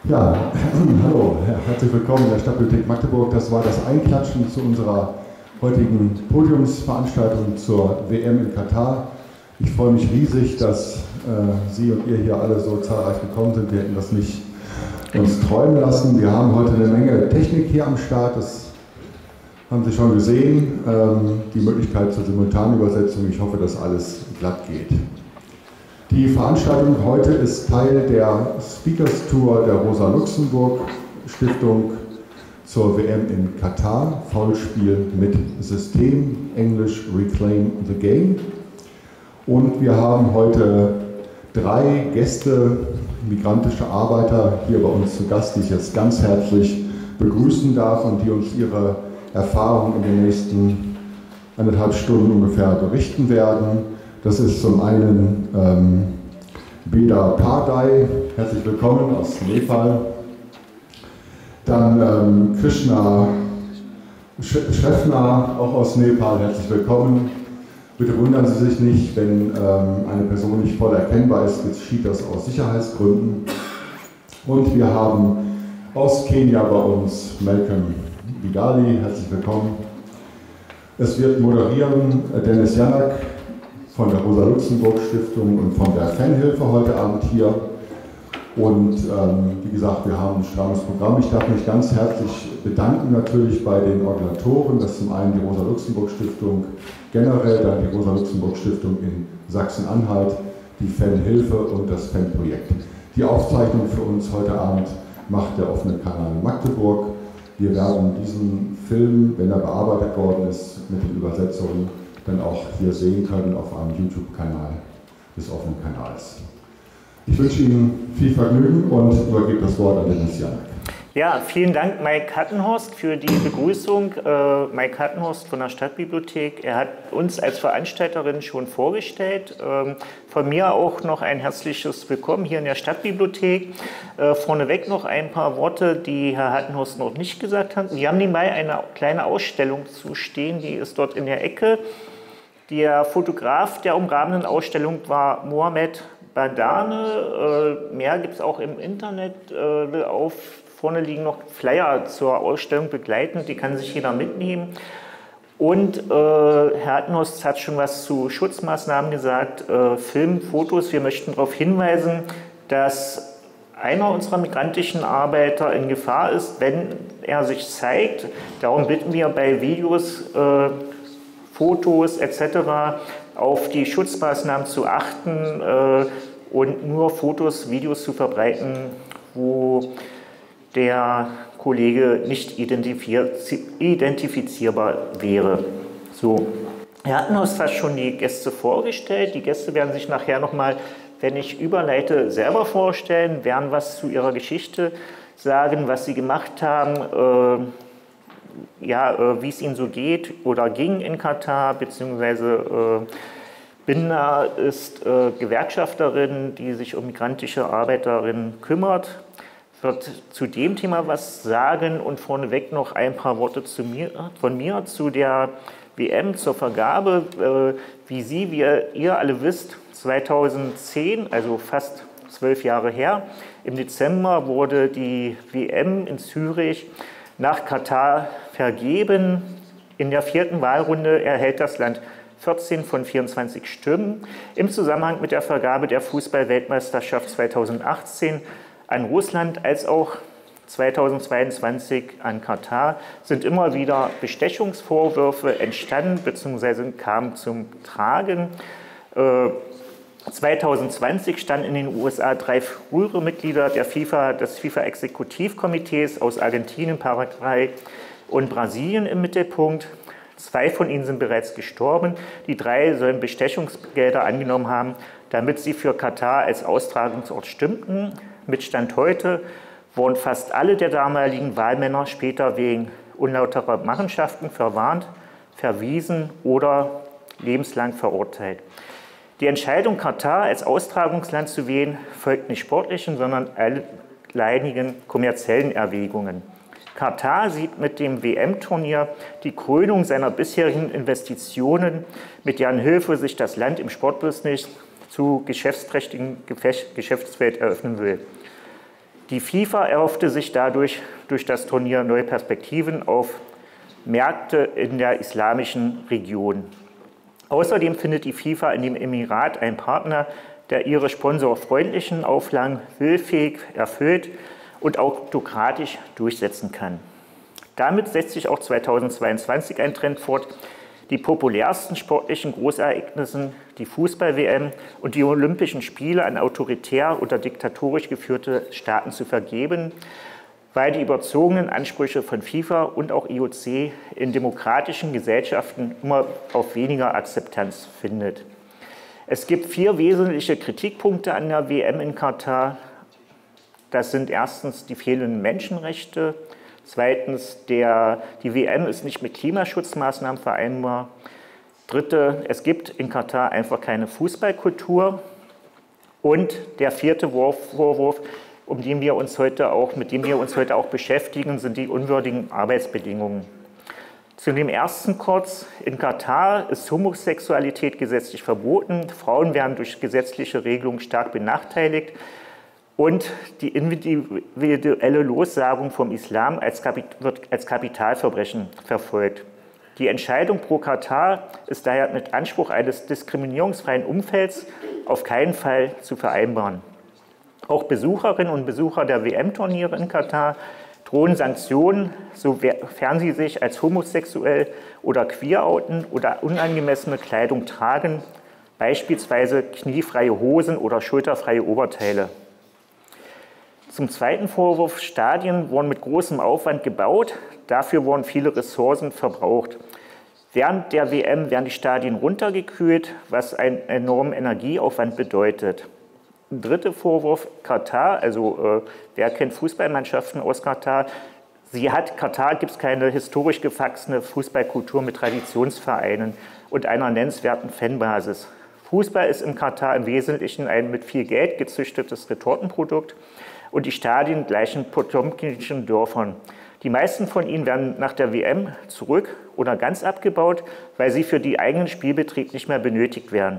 Ja, hallo, herzlich willkommen in der Stadtbibliothek Magdeburg. Das war das Einklatschen zu unserer heutigen Podiumsveranstaltung zur WM in Katar. Ich freue mich riesig, dass Sie und ihr hier alle so zahlreich gekommen sind. Wir hätten das nicht uns träumen lassen. Wir haben heute eine Menge Technik hier am Start. Das haben Sie schon gesehen. Die Möglichkeit zur Simultanübersetzung. Ich hoffe, dass alles glatt geht. Die Veranstaltung heute ist Teil der Speakers Tour der Rosa-Luxemburg-Stiftung zur WM in Katar, Foulspiel mit System, Englisch Reclaim the Game. Und wir haben heute 3 Gäste, migrantische Arbeiter, hier bei uns zu Gast, die ich jetzt ganz herzlich begrüßen darf und die uns ihre Erfahrungen in den nächsten 1,5 Stunden ungefähr berichten werden. Das ist zum einen Beda Pardai, herzlich willkommen aus Nepal. Dann Krishna Schäffner, auch aus Nepal, herzlich willkommen. Bitte wundern Sie sich nicht, wenn eine Person nicht voll erkennbar ist, geschieht das aus Sicherheitsgründen. Und wir haben aus Kenia bei uns Malcolm Vidali, herzlich willkommen. Es wird moderieren Dennis Janak von der Rosa-Luxemburg-Stiftung und von der Fanhilfe heute Abend hier. Und wie gesagt, wir haben ein strammes Programm. Ich darf mich ganz herzlich bedanken natürlich bei den Organisatoren. Das ist zum einen die Rosa-Luxemburg-Stiftung generell, dann die Rosa-Luxemburg-Stiftung in Sachsen-Anhalt, die Fanhilfe und das Fanprojekt. Die Aufzeichnung für uns heute Abend macht der offene Kanal Magdeburg. Wir werden diesen Film, wenn er bearbeitet worden ist, mit den Übersetzungen dann auch hier sehen können auf einem YouTube-Kanal des offenen Kanals. Ich wünsche Ihnen viel Vergnügen und übergebe das Wort an Dennis Janak. Ja, vielen Dank Mike Hattenhorst für die Begrüßung. Mike Hattenhorst von der Stadtbibliothek. Er hat uns als Veranstalterin schon vorgestellt. Von mir auch noch ein herzliches Willkommen hier in der Stadtbibliothek. Vorneweg noch ein paar Worte, die Herr Hattenhorst noch nicht gesagt hat. Wir haben nebenbei eine kleine Ausstellung zu stehen, die ist dort in der Ecke. Der Fotograf der umrahmenden Ausstellung war Mohamed Badane. Mehr gibt es auch im Internet. Vorne liegen noch Flyer zur Ausstellung begleitend, die kann sich jeder mitnehmen. Und Herr Hattenhorst hat schon was zu Schutzmaßnahmen gesagt, Film, Fotos. Wir möchten darauf hinweisen, dass einer unserer migrantischen Arbeiter in Gefahr ist, wenn er sich zeigt. Darum bitten wir bei Videos, Fotos etc. auf die Schutzmaßnahmen zu achten und nur Fotos, Videos zu verbreiten, wo der Kollege nicht identifizierbar wäre. So. Herr Hattenhorst hat schon die Gäste vorgestellt. Die Gäste werden sich nachher nochmal, wenn ich überleite, selber vorstellen, werden was zu ihrer Geschichte sagen, was sie gemacht haben, wie es ihnen so geht oder ging in Katar, beziehungsweise Binder ist Gewerkschafterin, die sich um migrantische Arbeiterinnen kümmert, wird zu dem Thema was sagen und vorneweg noch ein paar Worte von mir zu der WM, zur Vergabe. Wie ihr alle wisst, 2010, also fast 12 Jahre her, im Dezember wurde die WM in Zürich nach Katar vergeben. In der 4. Wahlrunde erhält das Land 14 von 24 Stimmen. Im Zusammenhang mit der Vergabe der Fußball-Weltmeisterschaft 2018 an Russland als auch 2022 an Katar sind immer wieder Bestechungsvorwürfe entstanden bzw. kamen zum Tragen. 2020 standen in den USA 3 frühere Mitglieder des FIFA-Exekutivkomitees aus Argentinien, Paraguay und Brasilien im Mittelpunkt. 2 von ihnen sind bereits gestorben. Die 3 sollen Bestechungsgelder angenommen haben, damit sie für Katar als Austragungsort stimmten. Mit Stand heute wurden fast alle der damaligen Wahlmänner später wegen unlauterer Machenschaften verwarnt, verwiesen oder lebenslang verurteilt. Die Entscheidung, Katar als Austragungsland zu wählen, folgt nicht sportlichen, sondern alleinigen kommerziellen Erwägungen. Katar sieht mit dem WM-Turnier die Krönung seiner bisherigen Investitionen, mit deren Hilfe sich das Land im Sportbusiness zu geschäftsträchtigen Geschäftsfeld eröffnen will. Die FIFA erhoffte sich dadurch durch das Turnier neue Perspektiven auf Märkte in der islamischen Region. Außerdem findet die FIFA in dem Emirat einen Partner, der ihre sponsorfreundlichen Auflagen willfähig erfüllt und autokratisch durchsetzen kann. Damit setzt sich auch 2022 ein Trend fort, die populärsten sportlichen Großereignissen, die Fußball-WM und die Olympischen Spiele an autoritär oder diktatorisch geführte Staaten zu vergeben, weil die überzogenen Ansprüche von FIFA und auch IOC in demokratischen Gesellschaften immer auf weniger Akzeptanz findet. Es gibt 4 wesentliche Kritikpunkte an der WM in Katar. Das sind erstens die fehlenden Menschenrechte, zweitens, die WM ist nicht mit Klimaschutzmaßnahmen vereinbar. Dritte, es gibt in Katar einfach keine Fußballkultur. Und der 4. Vorwurf, mit dem wir uns heute auch beschäftigen, sind die unwürdigen Arbeitsbedingungen. Zu dem ersten kurz: In Katar ist Homosexualität gesetzlich verboten. Frauen werden durch gesetzliche Regelungen stark benachteiligt. Und die individuelle Lossagung vom Islam wird als Kapitalverbrechen verfolgt. Die Entscheidung pro Katar ist daher mit Anspruch eines diskriminierungsfreien Umfelds auf keinen Fall zu vereinbaren. Auch Besucherinnen und Besucher der WM-Turniere in Katar drohen Sanktionen, sofern sie sich als homosexuell oder queer outen oder unangemessene Kleidung tragen, beispielsweise kniefreie Hosen oder schulterfreie Oberteile. Zum zweiten Vorwurf: Stadien wurden mit großem Aufwand gebaut, dafür wurden viele Ressourcen verbraucht. Während der WM werden die Stadien runtergekühlt, was einen enormen Energieaufwand bedeutet. Ein dritter Vorwurf: Katar, wer kennt Fußballmannschaften aus Katar? Katar gibt es keine historisch gewachsene Fußballkultur mit Traditionsvereinen und einer nennenswerten Fanbasis. Fußball ist in Katar im Wesentlichen ein mit viel Geld gezüchtetes Retortenprodukt. Und die Stadien gleichen potemkinischen Dörfern. Die meisten von ihnen werden nach der WM zurück oder ganz abgebaut, weil sie für den eigenen Spielbetrieb nicht mehr benötigt werden.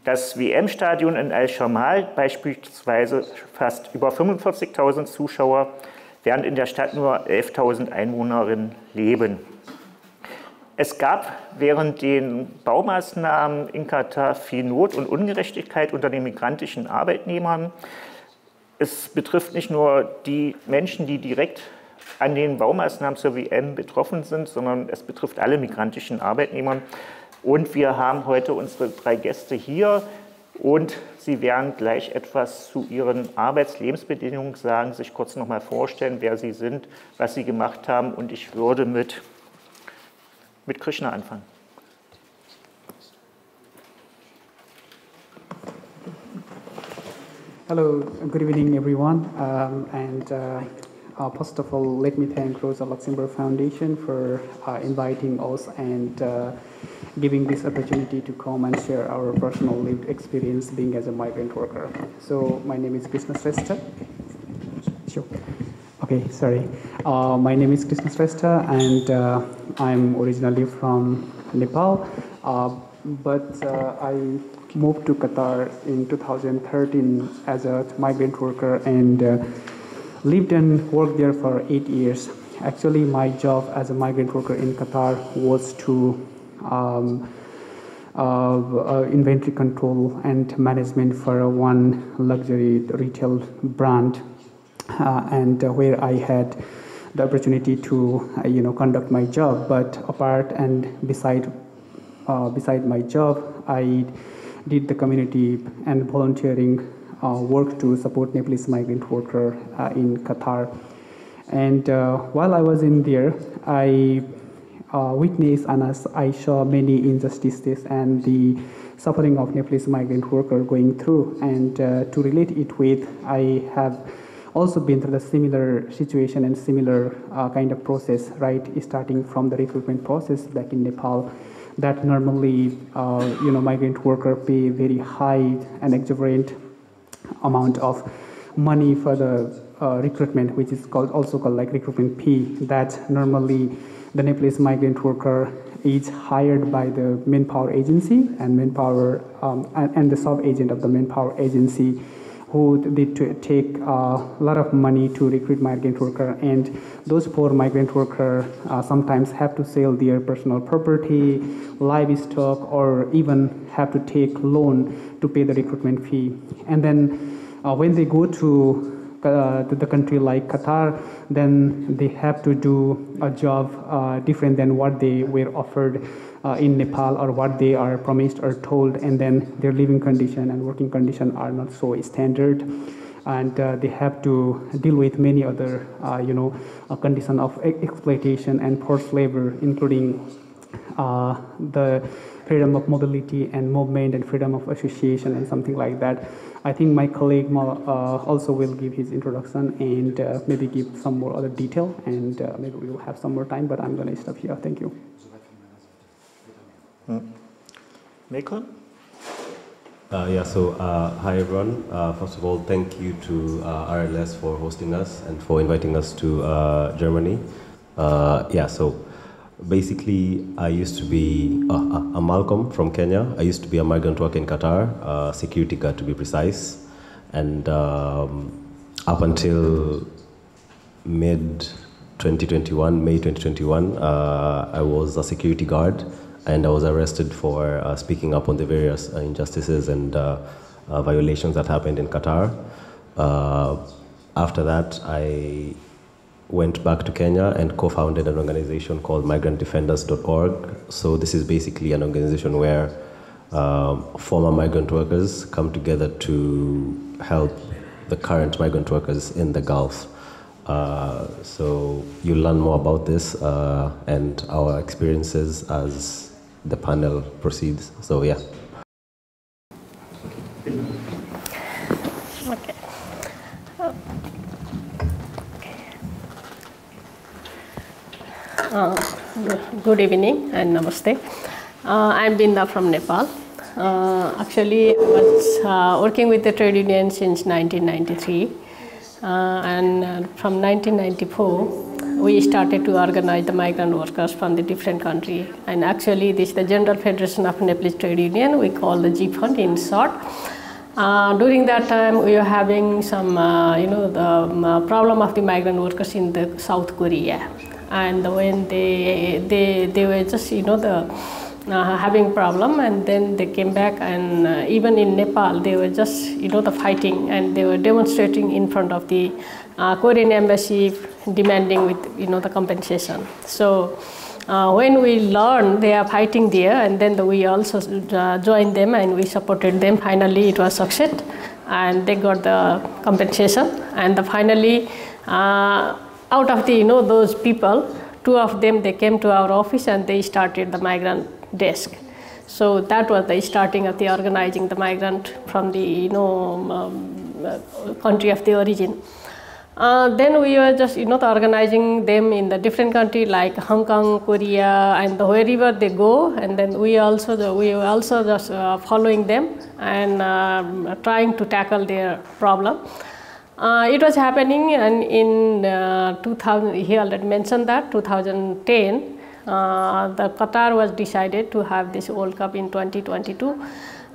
Das WM-Stadion in Al-Shamal beispielsweise fast über 45.000 Zuschauer, während in der Stadt nur 11.000 Einwohnerinnen leben. Es gab während den Baumaßnahmen in Katar viel Not und Ungerechtigkeit unter den migrantischen Arbeitnehmern. Es betrifft nicht nur die Menschen, die direkt an den Baumaßnahmen zur WM betroffen sind, sondern es betrifft alle migrantischen Arbeitnehmer. Und wir haben heute unsere 3 Gäste hier und sie werden gleich etwas zu ihren Lebensbedingungen sagen, sich kurz noch mal vorstellen, wer sie sind, was sie gemacht haben. Und ich würde mit Krishna anfangen. Hello, good evening, everyone. First of all, let me thank Rosa-Luxemburg Foundation for inviting us and giving this opportunity to come and share our personal lived experience being as a migrant worker. So, my name is Krishna Shrestha. Sure. Okay, sorry. My name is Krishna Shrestha, and I'm originally from Nepal, but I moved to Qatar in 2013 as a migrant worker and lived and worked there for 8 years. Actually, my job as a migrant worker in Qatar was to inventory control and management for one luxury retail brand, and where I had the opportunity to conduct my job. But apart and beside my job, I did the community and volunteering work to support Nepalese migrant worker in Qatar. And while I was in there, I witnessed and I saw many injustices and the suffering of Nepalese migrant worker going through. And to relate it with, I have also been through the similar situation and similar kind of process, right? Starting from the recruitment process back in Nepal, that normally, migrant worker pay very high and exorbitant amount of money for the recruitment, which is also called like recruitment fee. That normally the Nepalese migrant worker is hired by the manpower agency and manpower and the sub-agent of the manpower agency who they take a lot of money to recruit migrant worker, and those poor migrant worker sometimes have to sell their personal property, livestock, or even have to take loan to pay the recruitment fee. And then when they go to the country like Qatar, then they have to do a job different than what they were offered in Nepal, or what they are promised or told, and then their living condition and working condition are not so standard, and they have to deal with many other a condition of exploitation and forced labor, including the freedom of mobility and movement and freedom of association and something like that. I think my colleague also will give his introduction and maybe give some more other detail, and maybe we will have some more time, but I'm going to stop here. Thank you. Mekon? Hi everyone. First of all, thank you to RLS for hosting us and for inviting us to Germany. Basically, I used to be a Malcolm from Kenya. I used to be a migrant worker in Qatar, security guard to be precise. And up until May 2021, I was a security guard, and I was arrested for speaking up on the various injustices and violations that happened in Qatar. After that, I went back to Kenya and co-founded an organization called migrantdefenders.org. So this is basically an organization where former migrant workers come together to help the current migrant workers in the Gulf. So you'll learn more about this and our experiences as the panel proceeds. So yeah. Okay. Good evening and namaste. I'm Binda from Nepal. Actually, I was working with the trade union since 1993, and from 1994 we started to organize the migrant workers from the different country. And actually, this is the General Federation of Nepalese Trade Union. We call the GFund in short. During that time, we were having some, the problem of the migrant workers in the South Korea. And when they were just, having problem, and then they came back, and even in Nepal, they were just, the fighting, and they were demonstrating in front of the Korean embassy, demanding with, the compensation. So when we learned they are fighting there, and then we also joined them and we supported them. Finally, it was success, and they got the compensation. And finally, out of the those people, 2 of them, they came to our office and they started the migrant desk. So that was the starting of the organizing the migrant from the country of the origin. Then we were just organizing them in the different country like Hong Kong, Korea, and wherever they go. And then we were also just following them and trying to tackle their problem. It was happening, and in 2000, he already mentioned that 2010, the Qatar was decided to have this World Cup in 2022,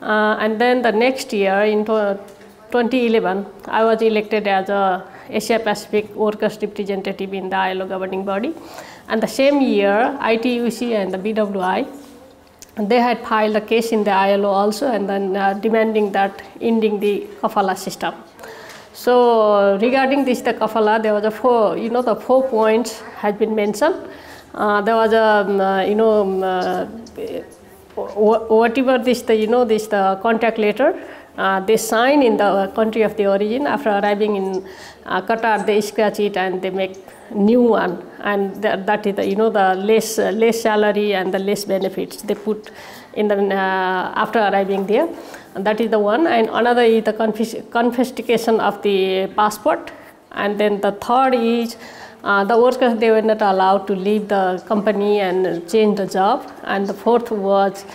and then the next year in 2011, I was elected as a Asia Pacific Workers representative in the ILO governing body, and the same year ITUC and the BWI, they had filed a case in the ILO also, and then demanding that ending the kafala system. So regarding this, the kafala, there was a 4, the 4 points had been mentioned. There was a, whatever this, the contact letter, they sign in the country of the origin. After arriving in Qatar, they scratch it and they make new one, and that is the, the less salary and the less benefits they put in the after arriving there. And that is the one. And another is the confiscation of the passport. And then the third is the workers, they were not allowed to leave the company and change the job. And the fourth was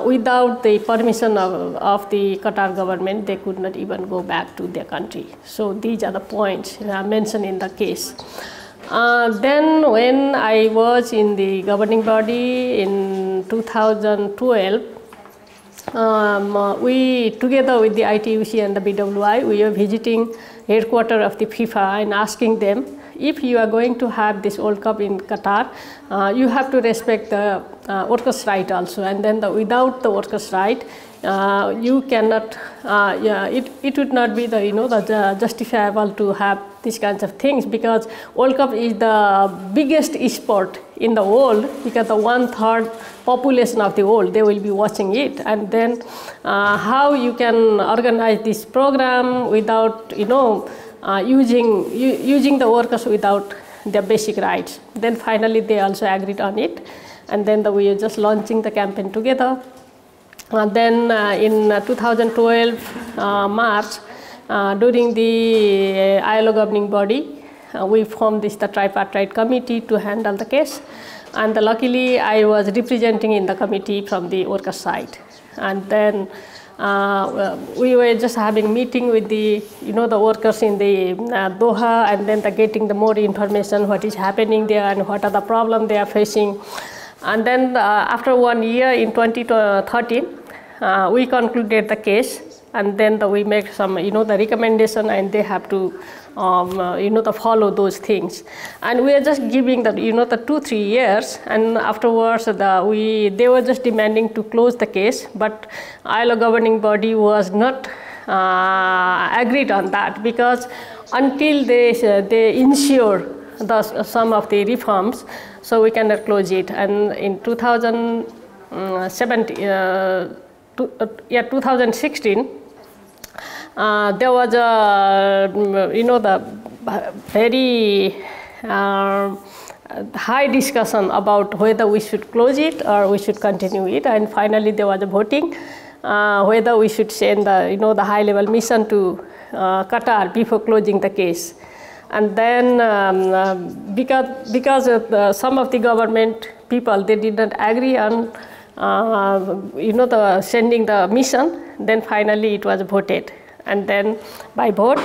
without the permission of the Qatar government, they could not even go back to their country. So these are the points mentioned in the case. Then when I was in the governing body in 2012, we, together with the ITUC and the BWI, we are visiting headquarters of the FIFA and asking them, if you are going to have this World Cup in Qatar, you have to respect the workers' right also. And then without the workers' right, you cannot. It would not be the justifiable to have these kinds of things, because World Cup is the biggest sport in the world, because the 1/3 population of the world, they will be watching it. And then how you can organize this program without using the workers without their basic rights. Then finally they also agreed on it, and then we are just launching the campaign together. Then in 2012 March, during the ILO governing body, we formed the tripartite committee to handle the case, and luckily I was representing in the committee from the workers' side. And then we were just having meeting with the workers in the Doha, and then getting the more information what is happening there and what are the problems they are facing. And then after 1 year in 2013, we concluded the case, and then we make some the recommendation, and they have to follow those things. And we are just giving the 2-3 years, and afterwards they were just demanding to close the case, but ILO governing body was not agreed on that, because until they ensure some of the reforms, so we cannot close it. And in 2016, there was the very high discussion about whether we should close it or we should continue it, and finally there was a voting whether we should send the high-level mission to Qatar before closing the case. And then because some of the government people, they did not agree on sending the mission, then finally it was voted. And then by vote,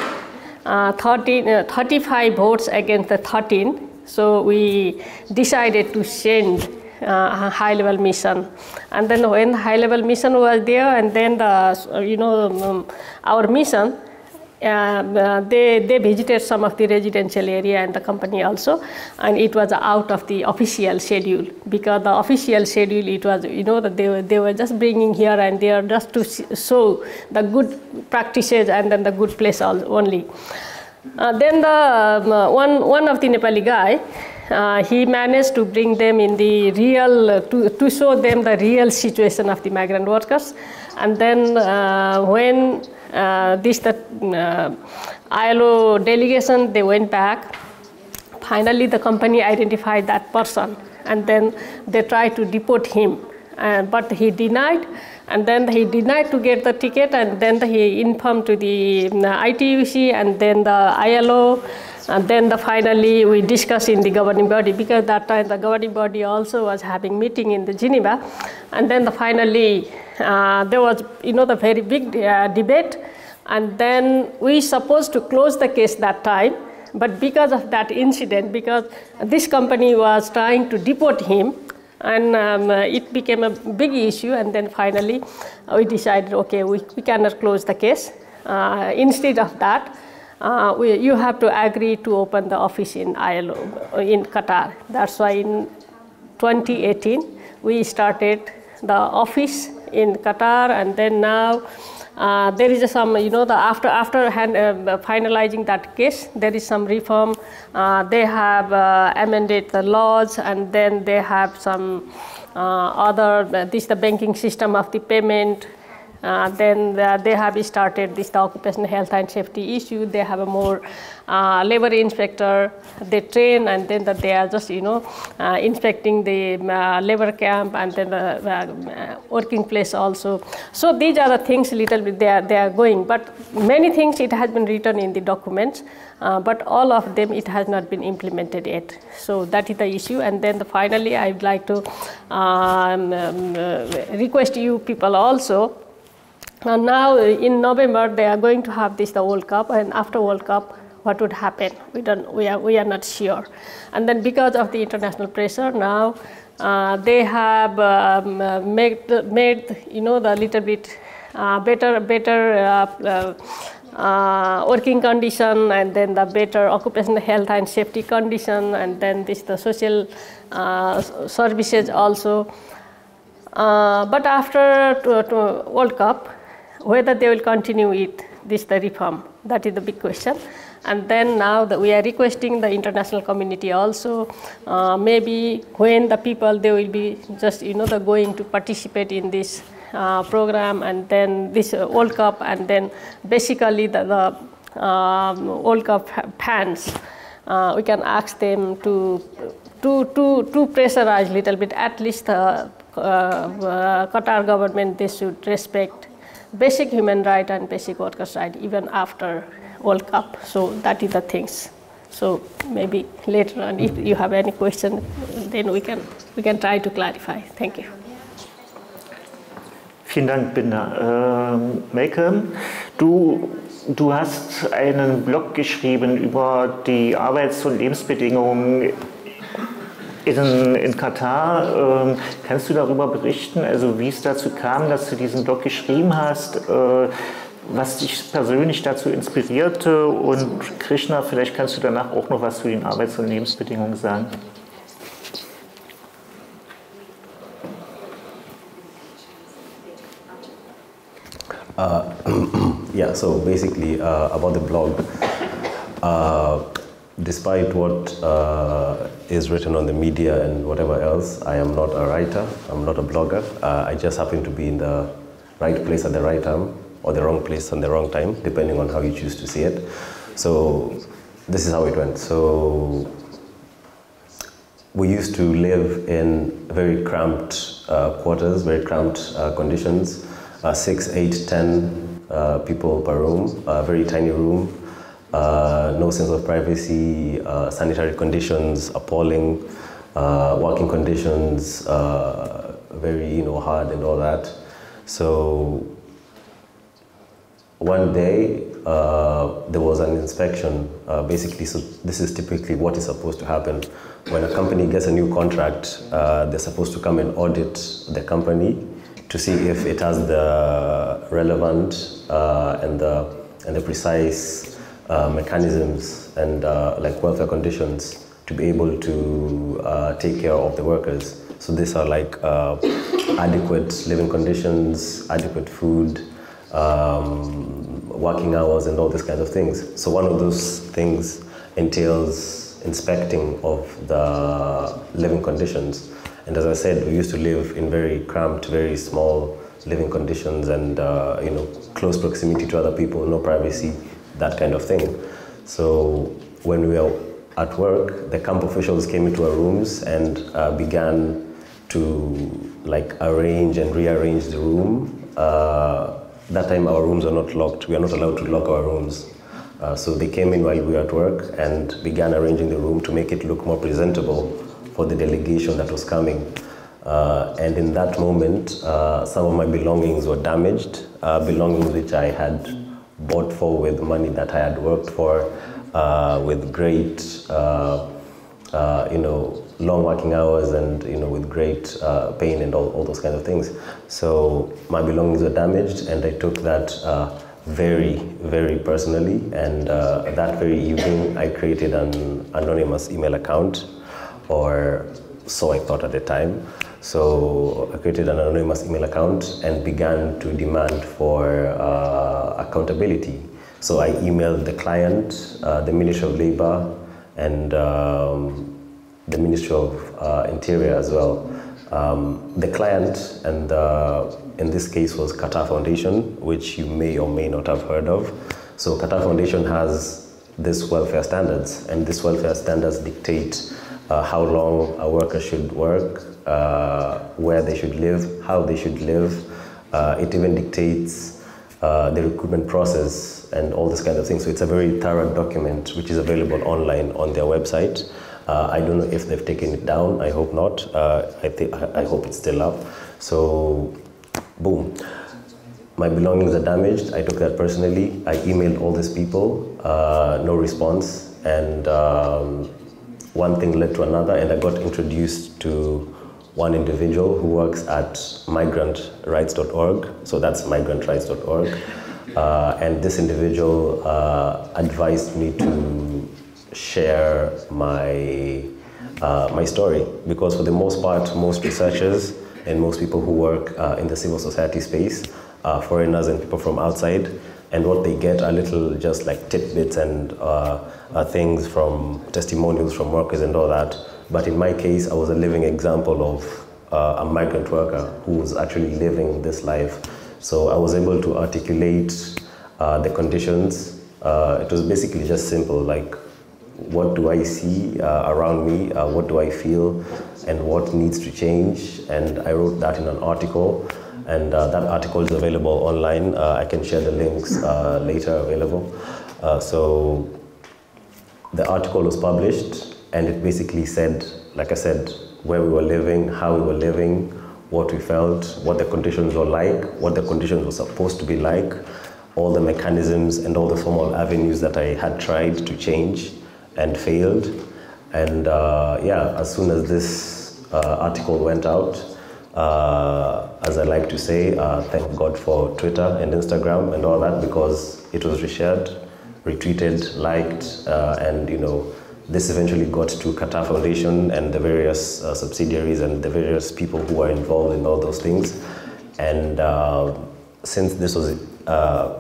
35 votes against the 13, so we decided to send a high-level mission. And then when high-level mission was there, and then our mission, they visited some of the residential area and the company also, and it was out of the official schedule, because the official schedule, it was they were just bringing here and there just to show the good practices and then the good place only. Then one of the Nepali guy, he managed to bring them in the real, to show them the real situation of the migrant workers. And then when ILO delegation, they went back, finally the company identified that person, and then they tried to deport him, but he denied. And then he denied to get the ticket, and then he informed to the ITUC and then the ILO, and then finally we discussed in the governing body, because that time the governing body also was having meeting in the Geneva. And then finally there was the very big debate, and then we supposed to close the case that time, but because of that incident, because this company was trying to deport him, and it became a big issue, and then finally we decided, okay, we cannot close the case. Instead of that, you have to agree to open the office in ILO, in Qatar. That's why in 2018, we started the office in Qatar, and then now there is some, after finalizing that case, there is some reform. They have amended the laws, and then they have some other, the banking system of the payment. Then they have started the occupational health and safety issue. They have a more labor inspector. They train, and then they are just inspecting the labor camp and then the working place also. So these are the things little bit they are going. But many things it has been written in the documents, but all of them it has not been implemented yet. So that is the issue. And then finally I would like to request you people also. Now in November they are going to have the World Cup, and after World Cup what would happen? We are not sure. And then because of the international pressure now, they have made the little bit better working condition, and then the better occupational health and safety condition, and then the social services also. But after World Cup, whether they will continue with the reform, that is the big question. And then now that we are requesting the international community also, maybe when the people, they will be just going to participate in this program, and then this World Cup, and then basically the World Cup fans, we can ask them to pressurize a little bit. At least Qatar government, they should respect basic human right and basic workers' right even after World Cup. So that is the things. So maybe later on, if you have any question, then we can try to clarify. Thank you. Vielen Dank, Binda. Malcolm, du hast einen Blog geschrieben über die Arbeits- und Lebensbedingungen in Katar. Kannst du darüber berichten, also wie es dazu kam, dass du diesen Blog geschrieben hast, was dich persönlich dazu inspirierte? Und Krishna, vielleicht kannst du danach auch noch was zu den Arbeits- und Lebensbedingungen sagen. Yeah, so basically about the blog, despite what is written on the media and whatever else, I am not a writer, I'm not a blogger. I just happen to be in the right place at the right time, or the wrong place and the wrong time, depending on how you choose to see it. So this is how it went. So we used to live in very cramped quarters, very cramped conditions, 6, 8, 10 people per room, a very tiny room, no sense of privacy, sanitary conditions appalling, working conditions very hard and all that. So one day there was an inspection, basically. So this is typically what is supposed to happen when a company gets a new contract. They're supposed to come and audit the company to see if it has the relevant and the precise mechanisms and like welfare conditions to be able to take care of the workers. So these are like adequate living conditions, adequate food, working hours, and all these kinds of things. So one of those things entails inspecting of the living conditions. And as I said, we used to live in very cramped, very small living conditions, and close proximity to other people, no privacy, that kind of thing. So when we were at work, the camp officials came into our rooms and began to arrange and rearrange the room. That time our rooms are not locked. We are not allowed to lock our rooms. So they came in while we were at work and began arranging the room to make it look more presentable for the delegation that was coming. And in that moment, some of my belongings were damaged, belongings which I had bought for with money that I had worked for, with great, long working hours, and with great pain and all those kinds of things. So my belongings were damaged, and I took that very, very personally. And that very evening, I created an anonymous email account, or so I thought at the time. So I created an anonymous email account and began to demand for accountability. So I emailed the client, the Ministry of Labor, and the Ministry of Interior as well. The client, and in this case, was Qatar Foundation, which you may or may not have heard of. So Qatar Foundation has these welfare standards, and these welfare standards dictate how long a worker should work, where they should live, how they should live. It even dictates the recruitment process and all this kind of things. So it's a very thorough document which is available online on their website. I don't know if they've taken it down. I hope not. I hope it's still up. So, boom. My belongings are damaged. I took that personally. I emailed all these people, no response. And one thing led to another, and I got introduced to one individual who works at migrantrights.org, so that's migrantrights.org, and this individual advised me to share my my story, because for the most part, most researchers and most people who work in the civil society space are foreigners and people from outside, and what they get are little just like tidbits and things from testimonials from workers and all that. But in my case, I was a living example of a migrant worker who was actually living this life. So I was able to articulate the conditions. It was basically just simple, like, what do I see around me, what do I feel, and what needs to change. And I wrote that in an article, and that article is available online. I can share the links later available. So the article was published, and it basically said, like I said, where we were living, how we were living, what we felt, what the conditions were like, what the conditions were supposed to be like, all the mechanisms and all the formal avenues that I had tried to change and failed. And yeah, as soon as this article went out, as I like to say, thank God for Twitter and Instagram and all that, because it was reshared, retweeted, liked, and you know, this eventually got to Qatar Foundation and the various subsidiaries and the various people who are involved in all those things. And since this was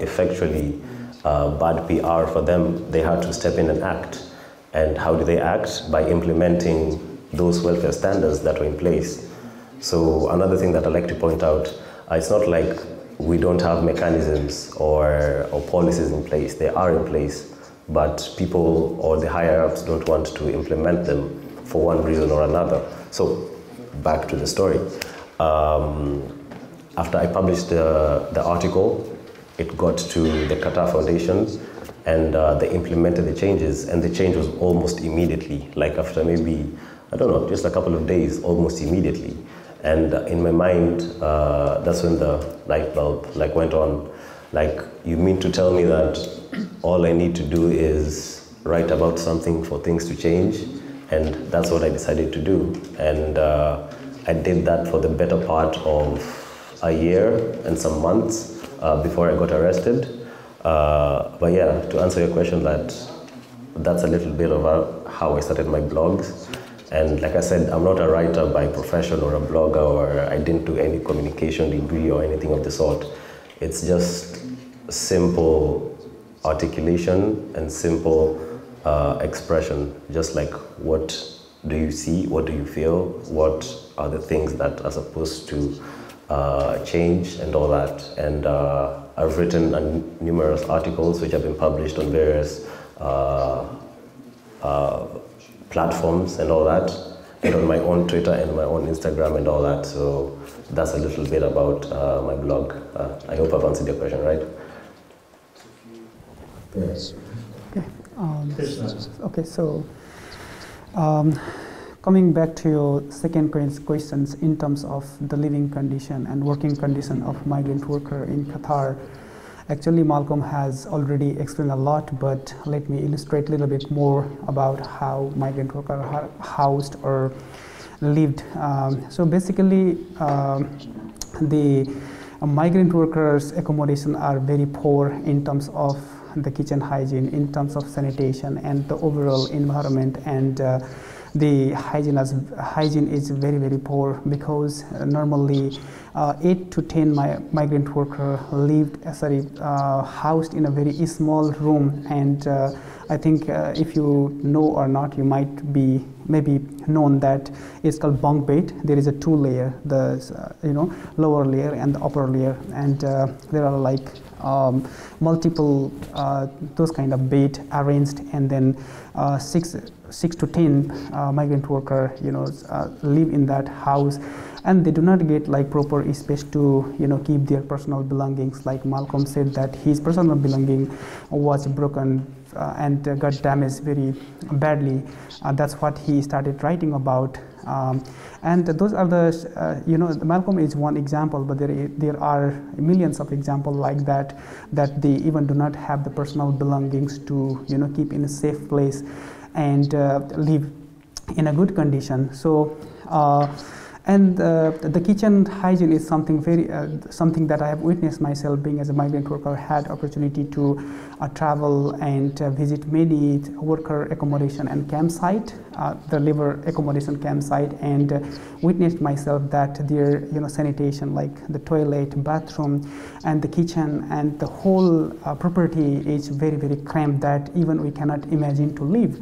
effectually bad PR for them, they had to step in and act. And how do they act? By implementing those welfare standards that were in place. So another thing that I like to point out, it's not like we don't have mechanisms or policies in place. They are in place, but people or the higher-ups don't want to implement them for one reason or another. So back to the story. After I published the article, it got to the Qatar Foundation, and they implemented the changes, and the change was almost immediately, like after maybe, I don't know, just a couple of days, almost immediately. And in my mind, that's when the light bulb like went on. Like, you mean to tell me that all I need to do is write about something for things to change? And that's what I decided to do. And I did that for the better part of a year and some months before I got arrested. But yeah, to answer your question, that's a little bit of how I started my blogs. And like I said, I'm not a writer by profession or a blogger, or I didn't do any communication degree or anything of the sort. It's just simple articulation and simple expression, just like, what do you see, what do you feel, what are the things that are supposed to change and all that. And I've written numerous articles which have been published on various platforms and all that, and on my own Twitter and my own Instagram and all that. So that's a little bit about my blog. I hope I've answered your question, right? Yes. Okay, so coming back to your second questions in terms of the living condition and working condition of migrant worker in Qatar. Actually, Malcolm has already explained a lot, but let me illustrate a little bit more about how migrant workers are housed or lived. So basically, the migrant workers' accommodation are very poor in terms of the kitchen hygiene, in terms of sanitation and the overall environment, and the hygiene is very, very poor, because normally 8 to 10 migrant workers lived housed in a very small room. And I think if you know or not, you might be maybe known that it's called bunk bed. There is a 2-layer, the lower layer and the upper layer, and there are like multiple those kind of bed arranged, and then 6 to 10 migrant worker live in that house, and they do not get like proper space to keep their personal belongings. Like Malcolm said that his personal belonging was broken and got damaged very badly. That's what he started writing about. And those are the, Malcolm is one example, but there are millions of examples like that they even do not have the personal belongings to keep in a safe place and live in a good condition. So And the kitchen hygiene is something something that I have witnessed myself, being as a migrant worker, had opportunity to travel and visit many worker accommodation and campsite, the labor accommodation campsite, and witnessed myself that their sanitation, like the toilet, bathroom, and the kitchen and the whole property is very, very cramped that even we cannot imagine to live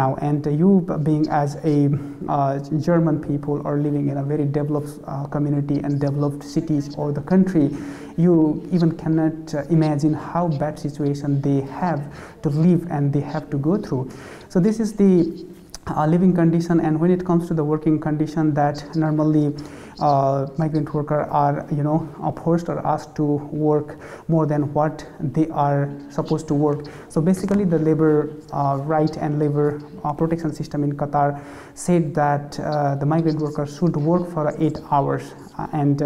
now. And you being as a German people or living in a very developed community and developed cities or the country, you even cannot imagine how bad situation they have to live and they have to go through. So this is the living condition. And when it comes to the working condition, that normally migrant workers are forced or asked to work more than what they are supposed to work. So basically the labor right and labor protection system in Qatar said that the migrant workers should work for 8 hours and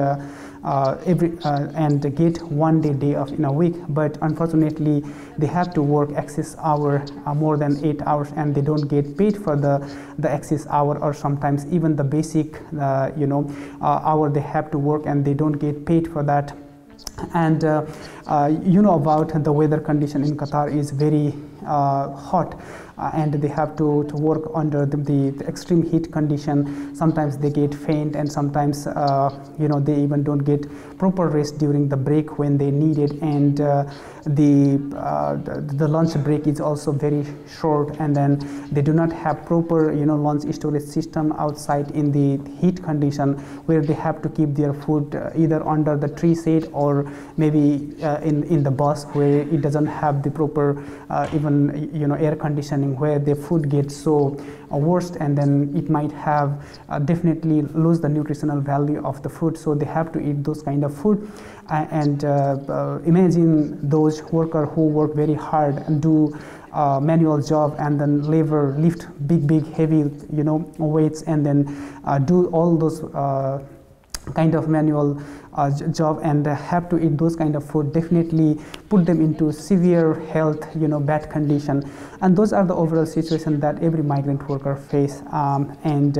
get 1 day off in a week, but unfortunately they have to work excess hour more than 8 hours, and they don't get paid for the excess hour, or sometimes even the basic hour they have to work and they don't get paid for that. And about the weather condition in Qatar is very hot, and they have to work under the extreme heat condition. Sometimes they get faint, and sometimes they even don't get proper rest during the break when they need it, and the lunch break is also very short, and then they do not have proper lunch storage system outside in the heat condition, where they have to keep their food either under the tree shade or maybe in the bus, where it doesn't have the proper even air conditioning, where the food gets so worst, and then it might have definitely lose the nutritional value of the food. So they have to eat those kind of food. And imagine those workers who work very hard and do manual job, and then lift big heavy weights, and then do all those kind of manual job, and have to eat those kind of food, definitely put them into severe health bad condition. And those are the overall situation that every migrant worker face. And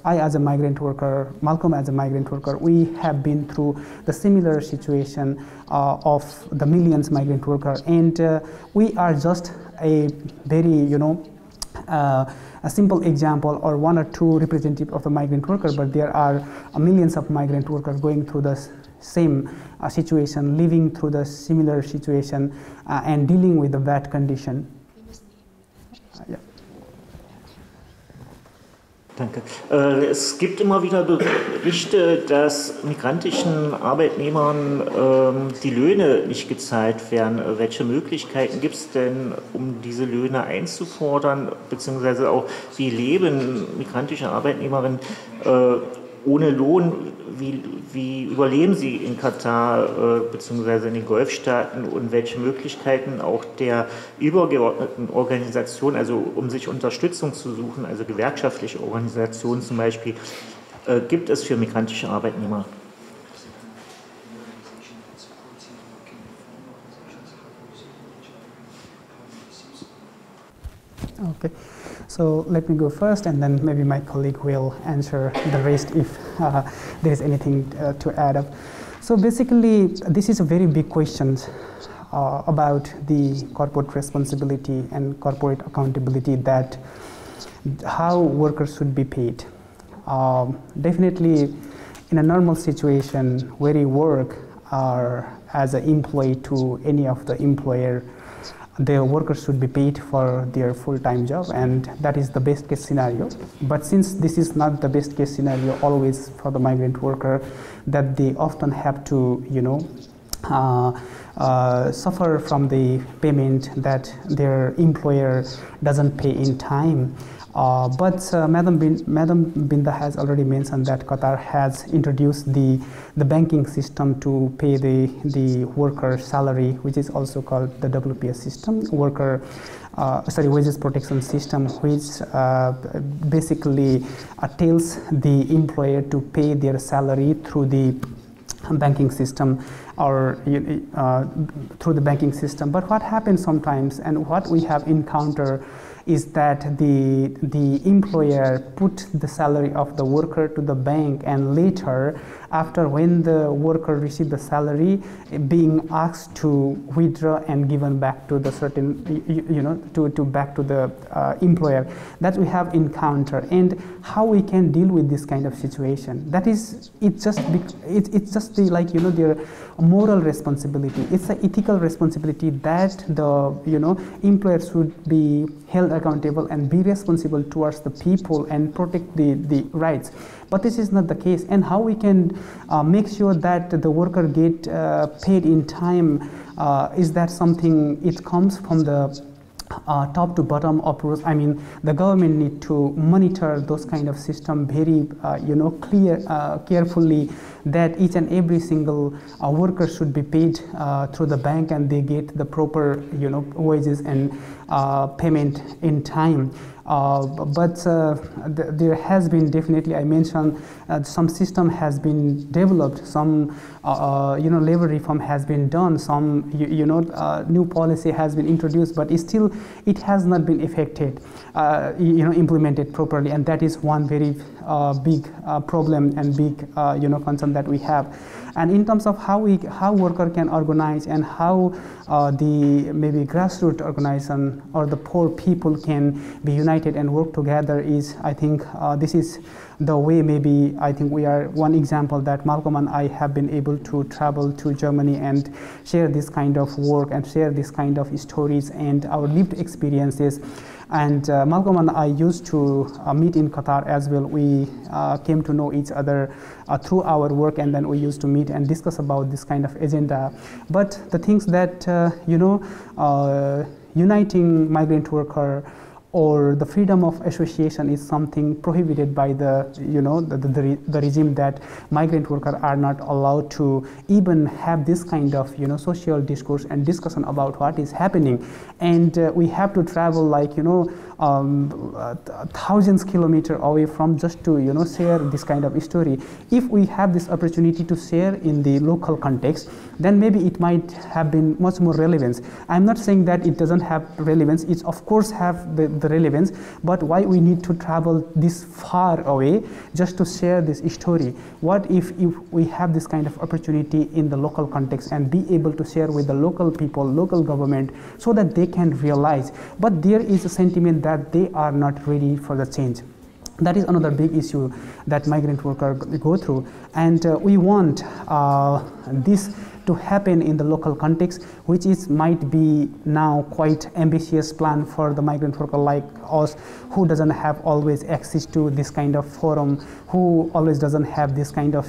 I as a migrant worker, Malcolm as a migrant worker, we have been through the similar situation of the millions migrant worker, and we are just a very a simple example or one or two representative of the migrant worker, but there are millions of migrant workers going through the same situation, living through the similar situation, and dealing with the bad condition. Danke. Es gibt immer wieder Berichte, dass migrantischen Arbeitnehmern die Löhne nicht gezahlt werden. Welche Möglichkeiten gibt es denn, um diese Löhne einzufordern, beziehungsweise auch wie leben migrantische Arbeitnehmerinnen ohne Lohn? Wie überleben sie in Katar bzw. in den Golfstaaten, und welche Möglichkeiten auch der übergeordneten Organisation, also um sich Unterstützung zu suchen, also gewerkschaftliche Organisationen zum Beispiel, gibt es für migrantische Arbeitnehmer? Okay. So let me go first, and then maybe my colleague will answer the rest if there is anything to add up. So basically, this is a very big question about the corporate responsibility and corporate accountability, that how workers should be paid. Definitely, in a normal situation where you work as an employee to any of the employer, the workers should be paid for their full-time job, and that is the best case scenario. But since this is not the best case scenario always for the migrant worker, that they often have to suffer from the payment that their employer doesn't pay in time. But Madam Binda has already mentioned that Qatar has introduced the banking system to pay the worker salary, which is also called the WPS system, wages protection system, which basically tells the employer to pay their salary through the banking system or through the banking system. But what happens sometimes, and what we have encountered, is that the employer put the salary of the worker to the bank, and later, after when the worker received the salary, being asked to withdraw and given back to the certain, back to the employer. That we have encountered, and how we can deal with this kind of situation. That is, it's just the their moral responsibility. It's an ethical responsibility that the employer should be held accountable and be responsible towards the people and protect the rights. But this is not the case. And how we can make sure that the worker get paid in time, is that something, it comes from the top to bottom approach. I mean, the government need to monitor those kind of system very carefully, that each and every single worker should be paid through the bank, and they get the proper wages and payment in time. But there has been, definitely I mentioned, some system has been developed, some labor reform has been done, some new policy has been introduced, but still it has not been effected, implemented properly, and that is one very big problem and big concern that we have. And in terms of how worker can organize, and how the maybe grassroots organization or the poor people can be united and work together, is, I think, this is the way. Maybe I think we are one example that Malcolm and I have been able to travel to Germany and share this kind of work and share this kind of stories and our lived experiences. And Malcolm and I used to meet in Qatar as well. We came to know each other through our work, and then we used to meet and discuss about this kind of agenda. But the things that, uniting migrant worker or the freedom of association is something prohibited by the regime, that migrant workers are not allowed to even have this kind of social discourse and discussion about what is happening. And we have to travel like thousands of kilometers away from just to share this kind of story. If we have this opportunity to share in the local context, then maybe it might have been much more relevance. I'm not saying that it doesn't have relevance. It's of course have the relevance, but why we need to travel this far away just to share this story? What if we have this kind of opportunity in the local context and be able to share with the local people, local government, so that they can realize? But there is a sentiment that they are not ready for the change. That is another big issue that migrant workers go through, and we want this to happen in the local context, which might be now quite ambitious plan for the migrant worker like us, who doesn't have always access to this kind of forum, who always doesn't have this kind of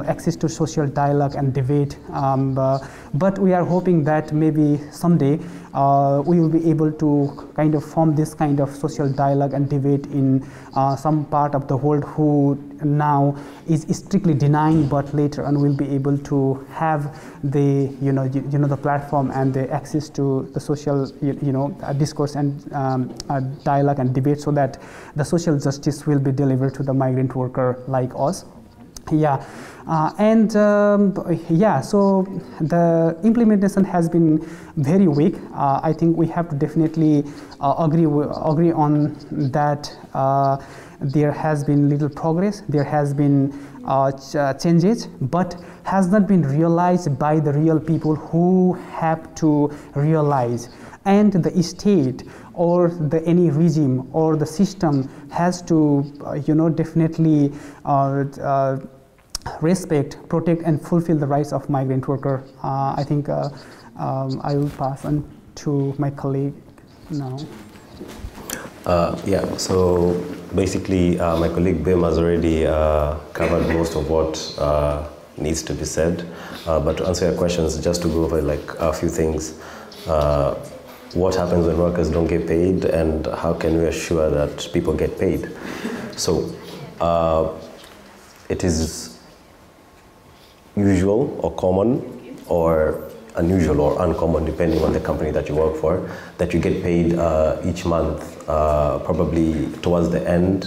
access to social dialogue and debate. But we are hoping that maybe someday we will be able to kind of form this kind of social dialogue and debate in some part of the world who now is strictly denying, but later on will be able to have the the platform and the access to the social discourse and dialogue and debate, so that the social justice will be delivered to the migrant worker like us. Yeah, so the implementation has been very weak. I think we have to definitely agree on that. There has been little progress, there has been changes, but has not been realized by the real people who have to realize. And the state or any regime or the system has to definitely respect, protect, and fulfill the rights of migrant worker. I think I will pass on to my colleague now. So basically my colleague Bim has already covered most of what needs to be said, but to answer your questions, just to go over like a few things. What happens when workers don't get paid, and how can we assure that people get paid? So it is usual or common or unusual or uncommon, depending on the company that you work for, that you get paid each month, probably towards the end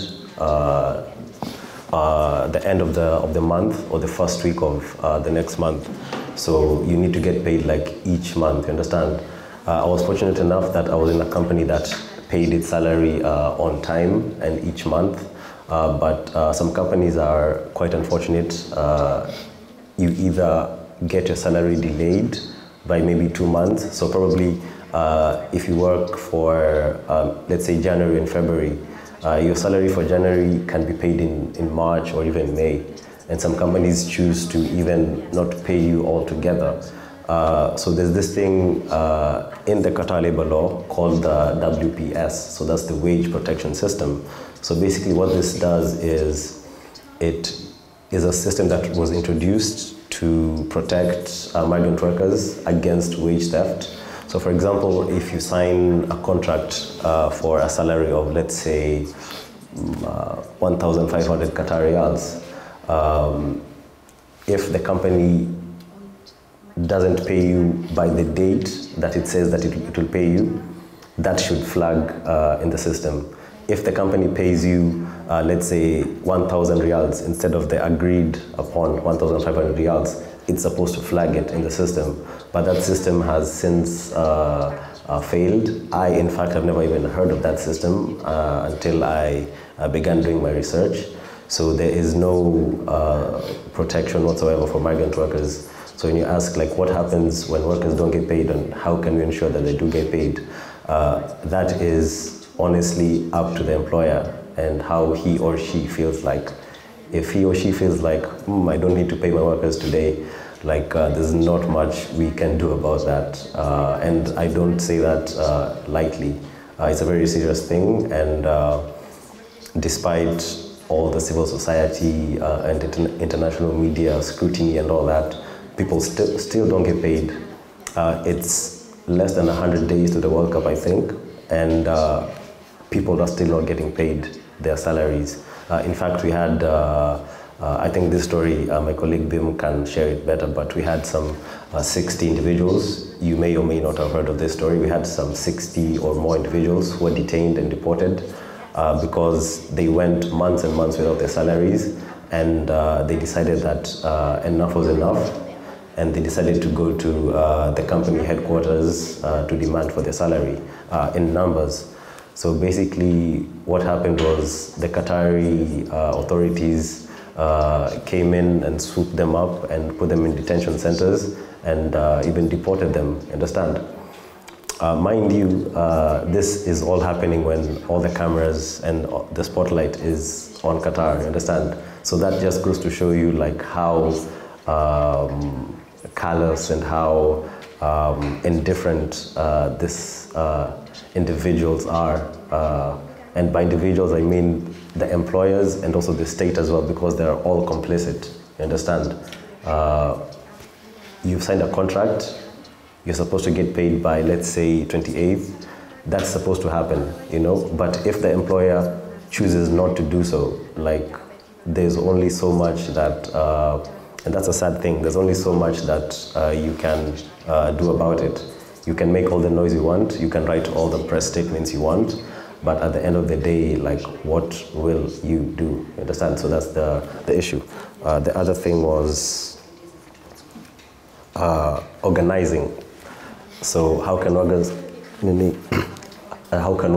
the end of the month or the first week of the next month. So you need to get paid like each month, you understand? I was fortunate enough that I was in a company that paid its salary on time and each month, but some companies are quite unfortunate. You either get your salary delayed by maybe 2 months, so probably if you work for, let's say, January and February, your salary for January can be paid in March or even May. And some companies choose to even not pay you altogether. So there's this thing in the Qatar labor law called the WPS, so that's the wage protection system. So basically what this does is, it is a system that was introduced to protect migrant workers against wage theft. So for example, if you sign a contract for a salary of, let's say, 1,500 Qatar riyals, if the company doesn't pay you by the date that it says that it will pay you, that should flag in the system. If the company pays you, let's say, 1,000 riyals instead of the agreed upon 1,500 riyals, it's supposed to flag it in the system. But that system has since failed. I, in fact, have never even heard of that system until I began doing my research. So there is no protection whatsoever for migrant workers. So when you ask, like, what happens when workers don't get paid and how can we ensure that they do get paid, that is honestly up to the employer and how he or she feels like. If he or she feels like, I don't need to pay my workers today, like there's not much we can do about that. And I don't say that lightly. It's a very serious thing, and despite all the civil society and international media scrutiny and all that, people still don't get paid. It's less than 100 days to the World Cup, I think, and people are still not getting paid their salaries. In fact, we had, I think this story, my colleague Bim can share it better, but we had some 60 individuals. You may or may not have heard of this story. We had some 60 or more individuals who were detained and deported because they went months and months without their salaries, and they decided that enough was enough, and they decided to go to the company headquarters to demand for their salary in numbers. So basically what happened was the Qatari authorities came in and swooped them up and put them in detention centers and even deported them, understand? Mind you, this is all happening when all the cameras and the spotlight is on Qatar, you understand? So that just goes to show you like how callous and how indifferent these individuals are. And by individuals, I mean the employers and also the state as well, because they're all complicit, you understand? You've signed a contract, you're supposed to get paid by, let's say, 28th. That's supposed to happen, you know? But if the employer chooses not to do so, like, there's only so much that, and that's a sad thing, there's only so much that you can do about it. You can make all the noise you want, you can write all the press statements you want, but at the end of the day, like, what will you do? You understand? So that's the issue. The other thing was organizing. So how can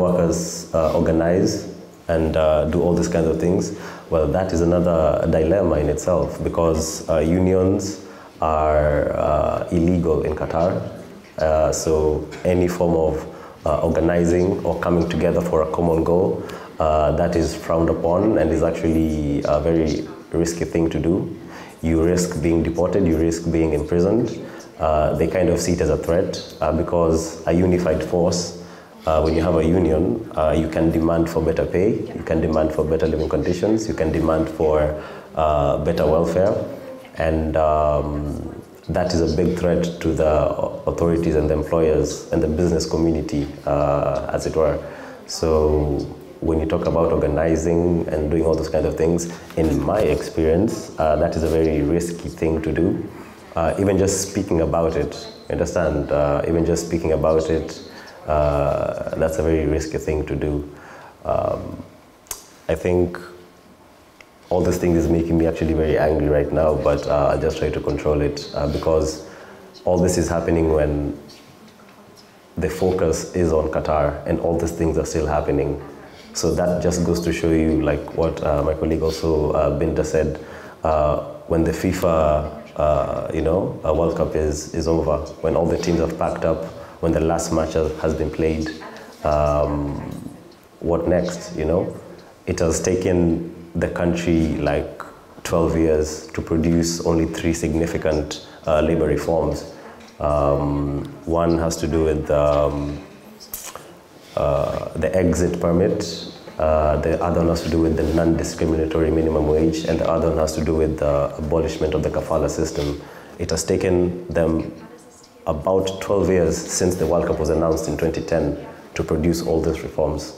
workers organize and do all these kinds of things? Well, that is another dilemma in itself, because unions are illegal in Qatar. So any form of organizing or coming together for a common goal, that is frowned upon and is actually a very risky thing to do. You risk being deported, you risk being imprisoned. They kind of see it as a threat because a unified force, when you have a union, you can demand for better pay, you can demand for better living conditions, you can demand for better welfare, and that is a big threat to the authorities and the employers and the business community, as it were. So when you talk about organizing and doing all those kinds of things, in my experience, that is a very risky thing to do. Even just speaking about it, you understand? Even just speaking about it, that's a very risky thing to do. I think all these things is making me actually very angry right now, but I'll just try to control it because all this is happening when the focus is on Qatar and all these things are still happening. So that just goes to show you, like what my colleague also, Binta, said, when the FIFA World Cup is over, when all the teams have packed up, when the last match has been played, what next, It has taken the country like 12 years to produce only 3 significant labor reforms. One has to do with the exit permit, the other one has to do with the non-discriminatory minimum wage, and the other one has to do with the abolishment of the kafala system. It has taken them about 12 years since the World Cup was announced in 2010 to produce all these reforms.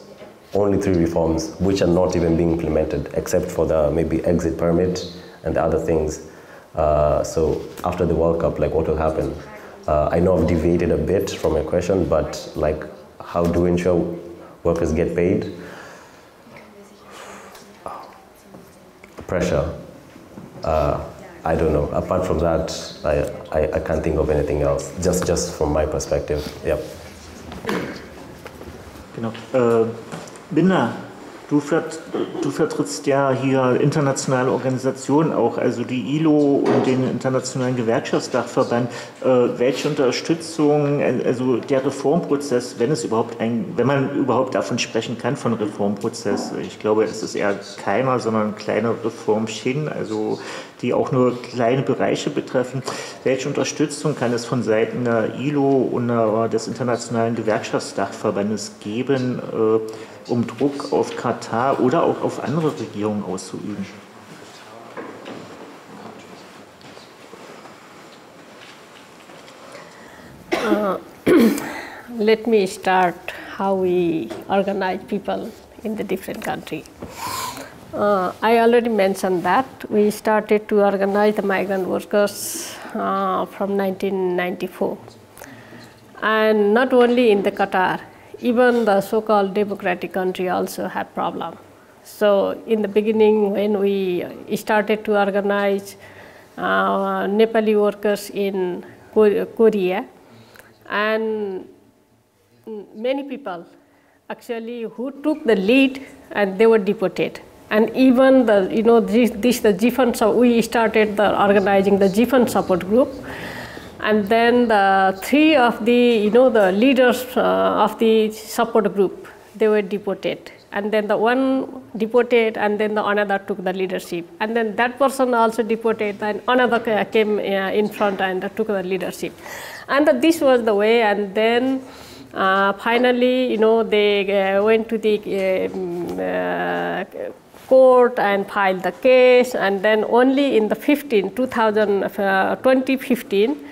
Only 3 reforms, which are not even being implemented, except for the maybe exit permit and the other things. So after the World Cup, like what will happen? I know I've deviated a bit from your question, but like, how do we ensure workers get paid? Pressure. I don't know. Apart from that, I can't think of anything else. Just from my perspective. Yep. Genau. Binta, du vertrittst ja hier internationale Organisationen auch, also die ILO und den Internationalen Gewerkschaftsdachverband. Welche Unterstützung, also der Reformprozess, wenn man überhaupt davon sprechen kann, von Reformprozess, ich glaube, es ist eher keiner, sondern kleine Reformchen, also die auch nur kleine Bereiche betreffen. Welche Unterstützung kann es von Seiten der ILO und des Internationalen Gewerkschaftsdachverbandes geben, um Druck auf Katar oder auch auf andere Regierungen auszuüben? Let me start how we organize people in the different countries. I already mentioned that we started to organize the migrant workers from 1994. And not only in the Qatar, even the so-called democratic country also had problem. So in the beginning, when we started to organize Nepali workers in Korea, and many people actually who took the lead and they were deported. And even the we started organizing the Jifan support group. And then the 3 of the the leaders of the support group, they were deported, and then the one deported, and then the another took the leadership, and then that person also deported, and another came in front and took the leadership, and this was the way. And then finally, they went to the court and filed the case, and then only in the 2015.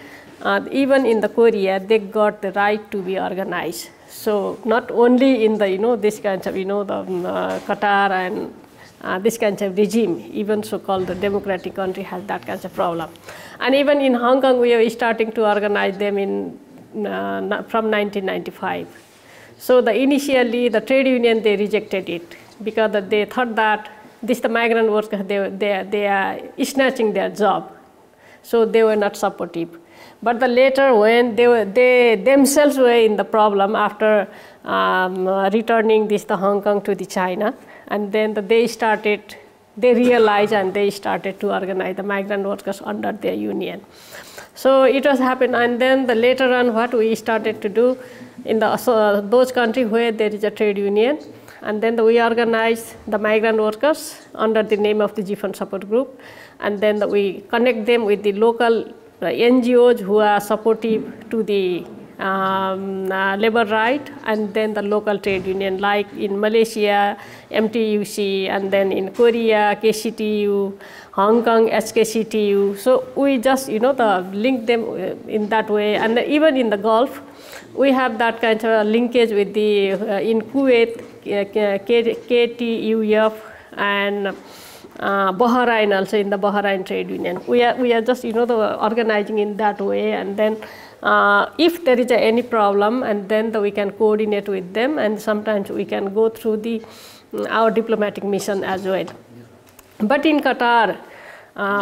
Even in the Korea, they got the right to be organized. So not only in the this kind of the Qatar and this kind of regime, even so-called the democratic country has that kind of problem. And even in Hong Kong, we are starting to organize them from 1995. So initially the trade union, they rejected it because they thought that the migrant workers they are snatching their job, so they were not supportive. But later, when they themselves were in the problem after returning the Hong Kong to the China, and then they realized and they started to organize the migrant workers under their union. So it was happened, and then later on, what we started to do in those countries where there is a trade union, and then we organize the migrant workers under the name of the Jifan support group, and then we connect them with the local NGOs who are supportive to the labor right, and then the local trade union, like in Malaysia, MTUC, and then in Korea, KCTU, Hong Kong, SKCTU. So we just, link them in that way. And even in the Gulf, we have that kind of linkage with the, in Kuwait, KTUF, and Bahrain, also in the Bahrain trade union. We are just organizing in that way, and then if there is any problem, and then we can coordinate with them, and sometimes we can go through our diplomatic mission as well. But in Qatar,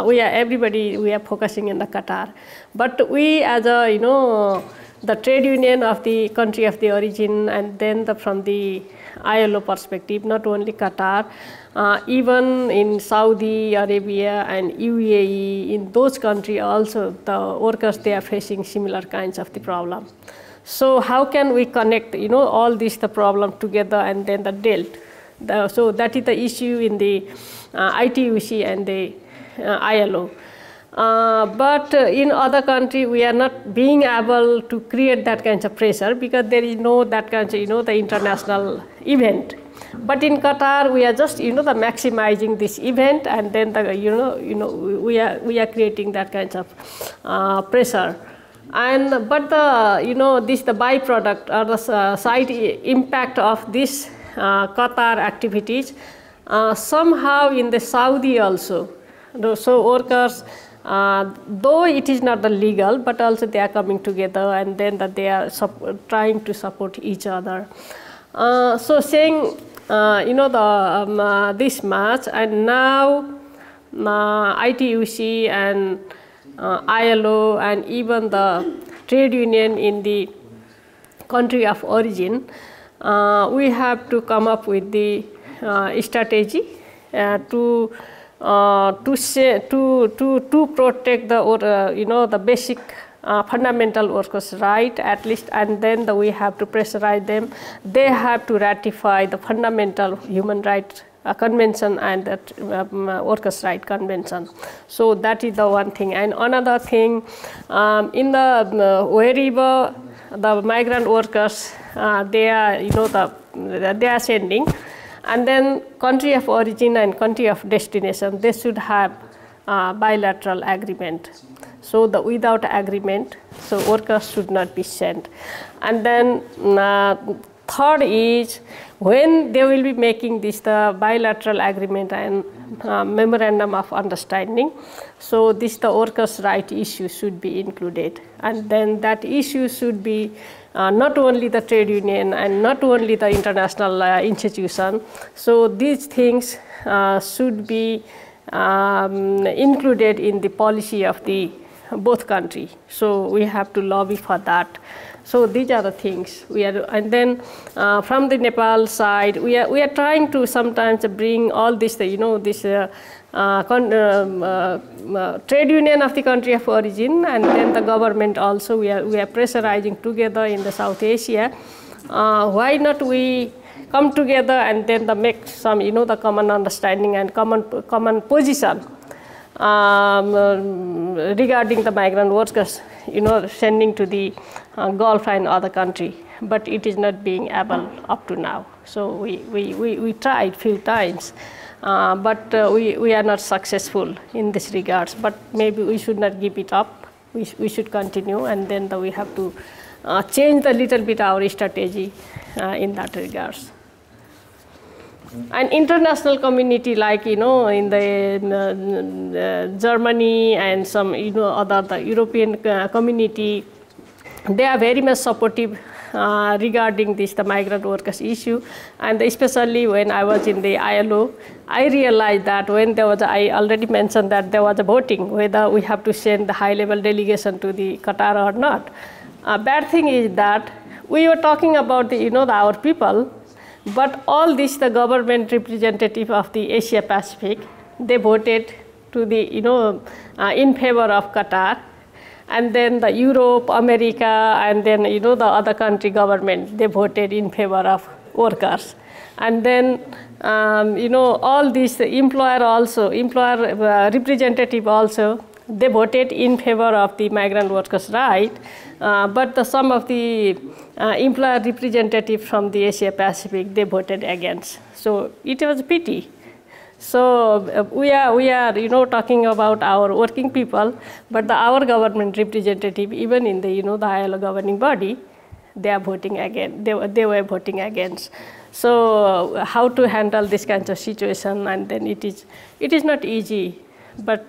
we are focusing in the Qatar. But we as a, the trade union of the country of the origin, and then from the ILO perspective, not only Qatar, even in Saudi Arabia and UAE, in those countries also, the workers, they are facing similar kinds of the problem. So how can we connect, all these the problem together and then the dealt? So that is the issue in the ITUC and the ILO. But in other countries, we are not being able to create that kind of pressure because there is no that kind of, the international event. But in Qatar, we are just, the maximizing this event, and then we are creating that kind of pressure. And but the byproduct or the side impact of this Qatar activities somehow in the Saudi also. So workers, though it is not the legal, but also they are coming together, and then that they are trying to support each other. So saying, this March, and now ITUC and ILO and even the trade union in the country of origin, we have to come up with the strategy to protect the the basic fundamental workers' right at least, and then we have to pressurize them. They have to ratify the fundamental human rights convention and the workers' right convention. So that is the one thing. And another thing, in the wherever the migrant workers they are they are sending, and then country of origin and country of destination, they should have bilateral agreement. So without agreement, so workers should not be sent. And then third is, when they will be making this the bilateral agreement and memorandum of understanding, so this the workers' right issue should be included, and then that issue should be not only the trade union and not only the international institution. So these things should be included in the policy of the both countries. So we have to lobby for that. So these are the things we are, and then from the Nepal side, we are trying to sometimes bring all this, this trade union of the country of origin, and then the government also. We are pressurizing together in the South Asia. Why not we come together and then make some, the common understanding and common position regarding the migrant workers, sending to the Gulf and other country, but it is not being able up to now. So we tried few times, but we are not successful in this regards. But maybe we should not give it up. We should continue, and then we have to change a little bit our strategy in that regards. And international community, like in the Germany and some the European community, they are very much supportive regarding the migrant workers issue. And especially when I was in the ILO, I realized that when there was, I already mentioned that there was a voting whether we have to send the high-level delegation to the Qatar or not. Bad thing is that we were talking about our people. But all this, the government representative of the Asia Pacific, they voted to the, in favor of Qatar, and then the Europe, America, and then, the other country government, they voted in favor of workers. And then, all this, the employer representative also, they voted in favor of the migrant workers' right, but some of the employer representative from the Asia Pacific, they voted against. So it was a pity. So we are talking about our working people, but our government representative, even in the the ILO governing body, they are voting against. They were voting against. So how to handle this kind of situation? And then it is not easy, but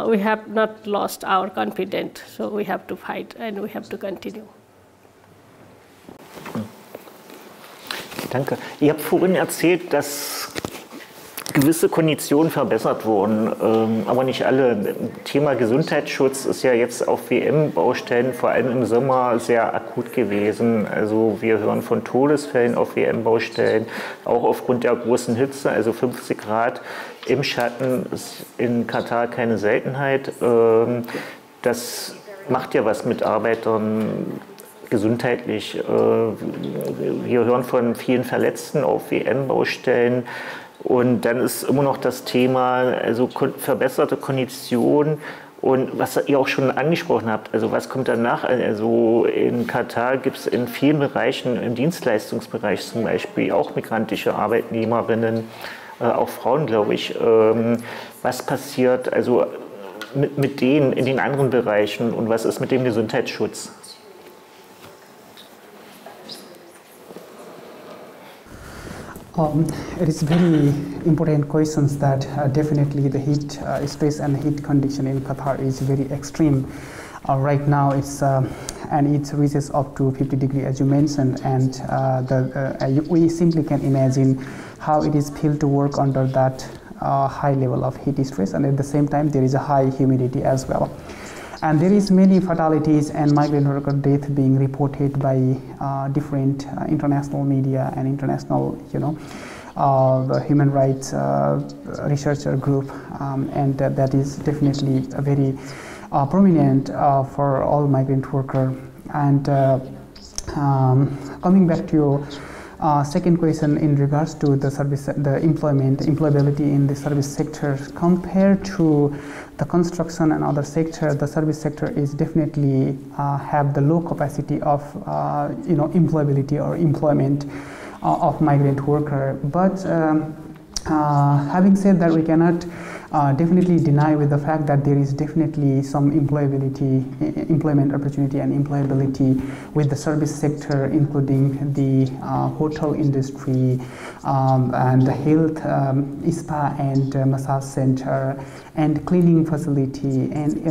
we have not lost our confidence, so we have to fight and we have to continue. Danke. Ihr habt vorhin erzählt, dass gewisse Konditionen verbessert wurden, aber nicht alle. Thema Gesundheitsschutz ist ja jetzt auf WM-Baustellen vor allem im Sommer sehr akut gewesen. Also wir hören von Todesfällen auf WM-Baustellen, auch aufgrund der großen Hitze, also 50 Grad im Schatten ist in Katar keine Seltenheit. Das macht ja was mit Arbeitern gesundheitlich. Wir hören von vielen Verletzten auf WM-Baustellen. Und dann ist immer noch das Thema, also verbesserte Konditionen und was ihr auch schon angesprochen habt, also was kommt danach? Also in Katar gibt es in vielen Bereichen, im Dienstleistungsbereich zum Beispiel, auch migrantische Arbeitnehmerinnen, auch Frauen, glaube ich. Was passiert also mit denen in den anderen Bereichen und was ist mit dem Gesundheitsschutz? It is very important questions that definitely the heat stress and heat condition in Qatar is very extreme. Right now it's and it reaches up to 50 degrees as you mentioned, and we simply can imagine how it is feel to work under that high level of heat stress, and at the same time there is a high humidity as well. And there is many fatalities and migrant worker death being reported by different international media and international, the human rights researcher group, and that is definitely a very prominent for all migrant worker. And coming back to your second question in regards to the service, the employability in the service sector compared to the construction and other sector, the service sector is definitely have the low capacity of employability or employment of migrant worker. But having said that, we cannot definitely deny with the fact that there is definitely some employment opportunity and employability with the service sector, including the hotel industry and the health, spa and massage center and cleaning facility and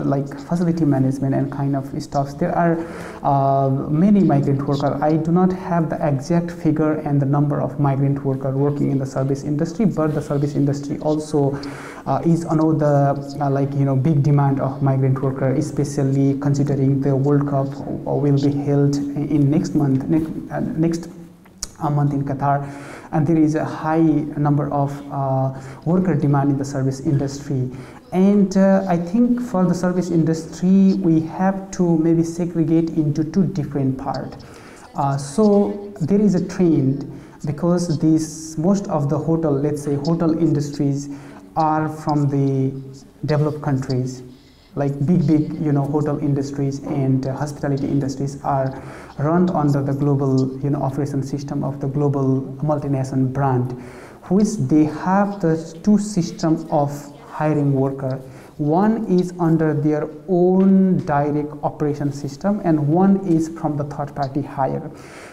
like facility management and kind of stuff. There are many migrant workers. I do not have the exact figure and the number of migrant workers working in the service industry, but the service industry also is another big demand of migrant workers, especially considering the World Cup will be held in next month in Qatar, and there is a high number of worker demand in the service industry. And I think for the service industry we have to maybe segregate into two different parts. So there is a trend, because most of the hotel industries are from the developed countries, like big hotel industries and hospitality industries are run under the global operation system of the global multinational brand, which they have the two systems of hiring worker. One is under their own direct operation system and one is from the third party hire.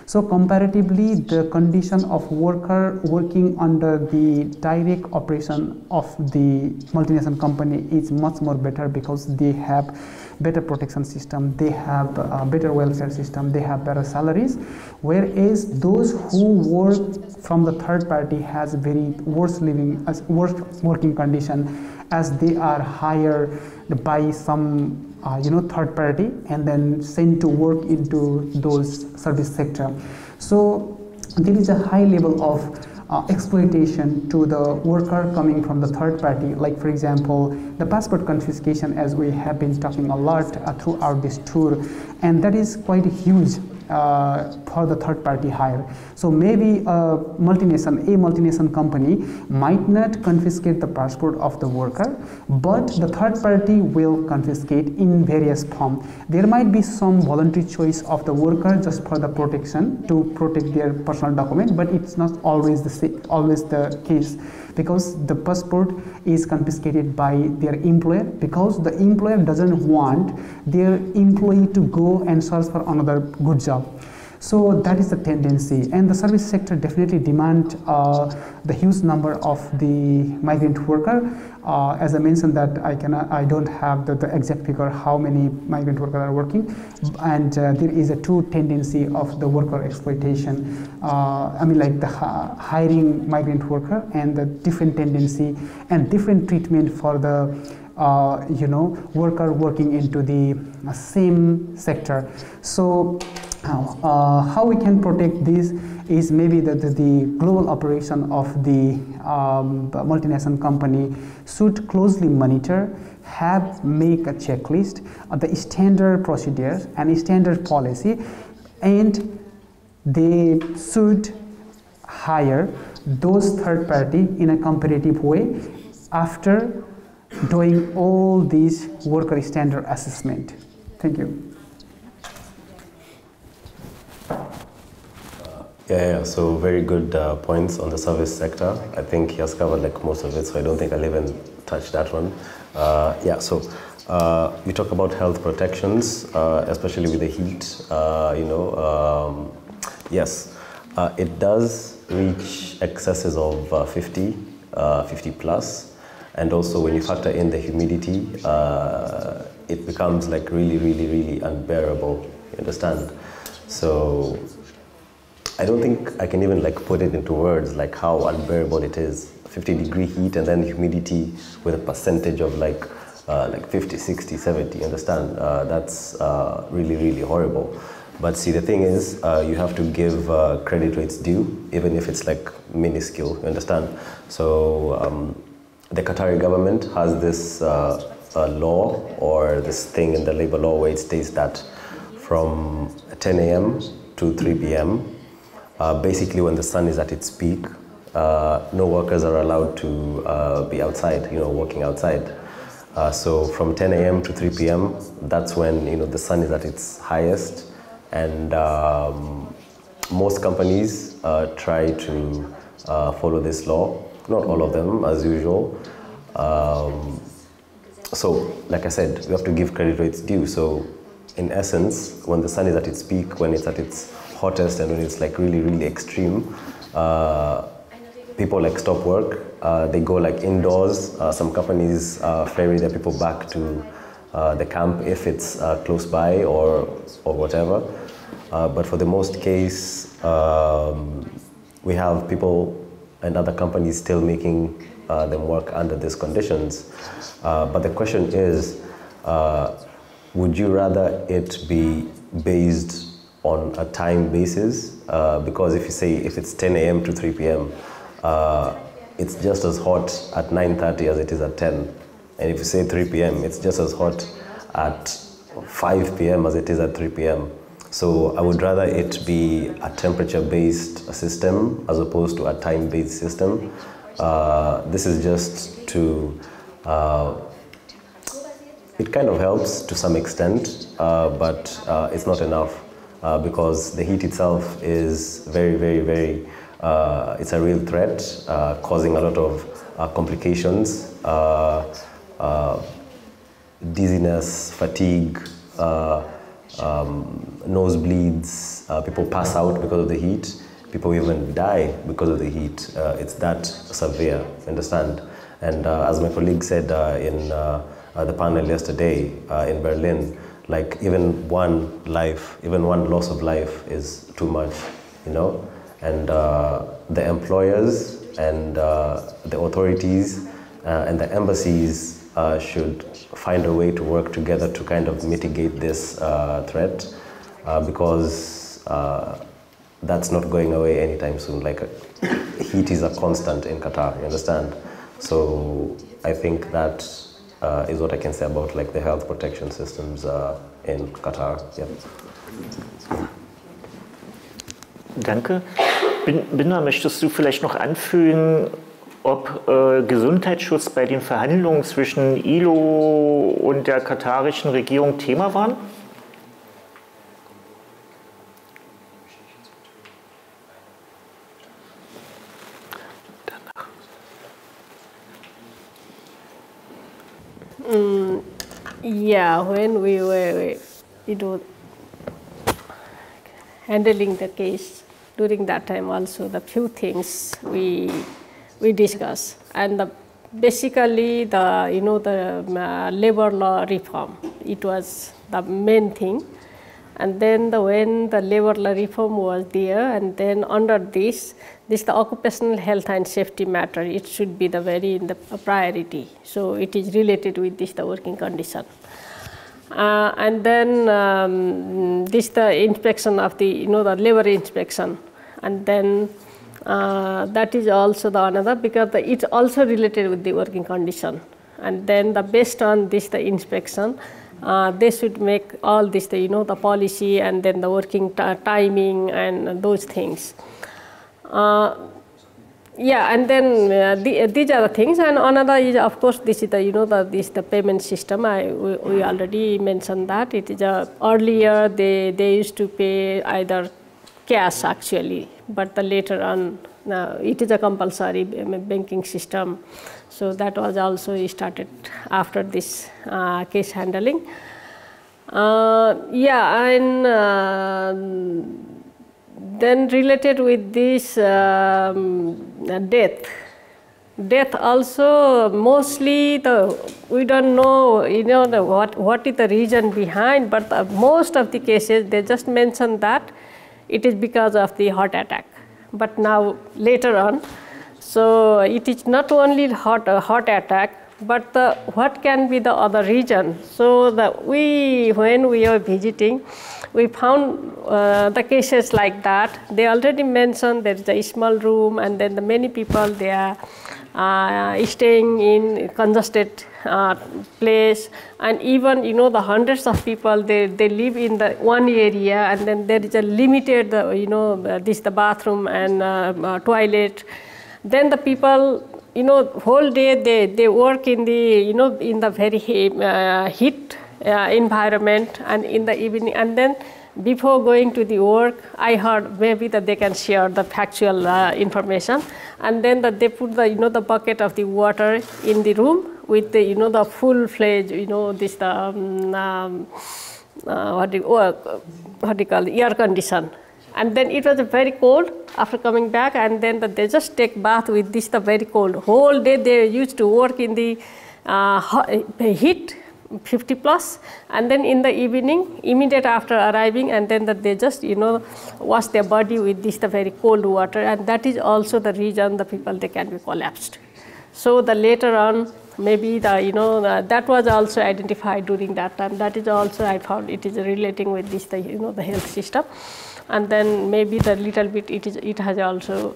So comparatively, the condition of worker working under the direct operation of the multinational company is much more better, because they have better protection system, they have a better welfare system, they have better salaries, whereas those who work from the third party has very worse working condition, as they are hired by some third party and then sent to work into those service sector. So there is a high level of exploitation to the worker coming from the third party. Like for example, the passport confiscation, as we have been talking a lot throughout this tour, and that is quite huge for the third party hire. So maybe a multinational company might not confiscate the passport of the worker, but the third party will confiscate in various forms. There might be some voluntary choice of the worker just for the protection, to protect their personal document, but it's not always the case, because the passport is confiscated by their employer, because the employer doesn't want their employee to go and search for another good job. So that is the tendency, and the service sector definitely demand the huge number of the migrant worker. As I mentioned that I don't have the exact figure how many migrant workers are working, and there is a true tendency of the worker exploitation. I mean, like the hiring migrant worker and the different tendency and different treatment for the worker working into the same sector. So how we can protect this is maybe the global operation of the multinational company should closely monitor, make a checklist of the standard procedures and standard policy, and they should hire those third party in a competitive way after doing all these worker standard assessment. Thank you. Yeah, so very good points on the service sector. I think he has covered like most of it, so I don't think I'll even touch that one. We talk about health protections, especially with the heat. Yes, it does reach excesses of 50 plus. And also when you factor in the humidity, it becomes like really, really, really unbearable, you understand? So I don't think I can even like put it into words like how unbearable it is. 50-degree heat and then humidity with a percentage of like 50, 60, 70, you understand? That's really, really horrible. But see, the thing is, you have to give credit where it's due, even if it's like minuscule, you understand? So the Qatari government has this law or this thing in the labor law where it states that from 10 a.m. to 3 p.m., basically when the sun is at its peak, no workers are allowed to be outside, working outside. So from 10 a.m. to 3 p.m., that's when, the sun is at its highest. And most companies try to follow this law. Not all of them, as usual. So, like I said, we have to give credit where it's due. So, in essence, when the sun is at its peak, when it's at its hottest, and when it's like really, really extreme, people like stop work. They go like indoors. Some companies ferry their people back to the camp if it's close by or whatever. But for the most case, we have people and other companies still making them work under these conditions. But the question is, would you rather it be based on a time basis? Because if it's 10 a.m. to 3 p.m., it's just as hot at 9:30 as it is at 10. And if you say 3 p.m., it's just as hot at 5 p.m. as it is at 3 p.m. So I would rather it be a temperature-based system as opposed to a time-based system. This is just to, it kind of helps to some extent, but it's not enough because the heat itself is very, very, very, it's a real threat, causing a lot of complications, dizziness, fatigue, nosebleeds, people pass out because of the heat, people even die because of the heat. It's that severe, understand? And as my colleague said in the panel yesterday in Berlin, like even one loss of life is too much, and the employers and the authorities and the embassies should find a way to work together to kind of mitigate this threat because that's not going away anytime soon. Like heat is a constant in Qatar, you understand? So I think that is what I can say about like the health protection systems in Qatar. Yeah. Danke. Binder, möchtest du vielleicht noch anfügen, ob Gesundheitsschutz bei den Verhandlungen zwischen ILO und der katarischen Regierung Thema waren? Yeah, when we were, it was, handling the case. During that time also, the few things we discussed, and basically the labor law reform. It was the main thing, and then when the labor law reform was there, and then under this the occupational health and safety matter, it should be the priority. So it is related with the working condition. And then the inspection of the labor inspection, and then that is also the another, because it's also related with the working condition. And then based on the inspection, they should make all this the policy, and then the working timing and those things. Yeah, and then these are the things, and another is, of course, this is the payment system. We already mentioned that it is earlier they used to pay either cash actually, but later on it is a compulsory banking system. So that was also started after this case handling. Yeah, and then related with this death also, mostly we don't know what is the reason behind, but most of the cases they just mention that it is because of the heart attack. But now later on, so it is not only heart attack, but what can be the other reason. So when we are visiting, we found the cases like that. They already mentioned there is a small room, and then many people they are staying in congested place, and even the hundreds of people they live in the one area, and then there is a limited the bathroom and toilet. Then the people whole day they work in the in the very heat environment, and in the evening, and then before going to the work, I heard maybe that they can share the factual information, and then that they put the bucket of the water in the room with the the full-fledged this what do you call air condition, and then it was very cold after coming back, and then they just take bath with this very cold. Whole day they used to work in the heat 50 plus, and then in the evening, immediate after arriving, and then they just wash their body with this very cold water, and that is also the reason the people they can be collapsed. So later on, maybe that was also identified during that time. That is also I found it is relating with this the health system, and then maybe the little bit it has also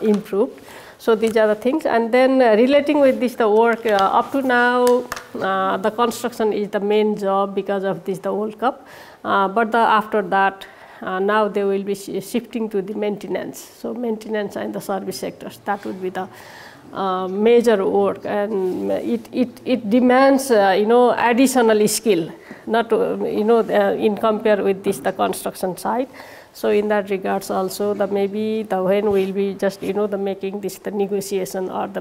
improved. So these are the things, and then relating with this the work up to now, the construction is the main job because of this the World Cup, but after that now they will be shifting to the maintenance. So maintenance and the service sectors, that would be the major work, and it demands additional skill, not in compare with this the construction side. So in that regards also maybe when we'll be just making this the negotiation or the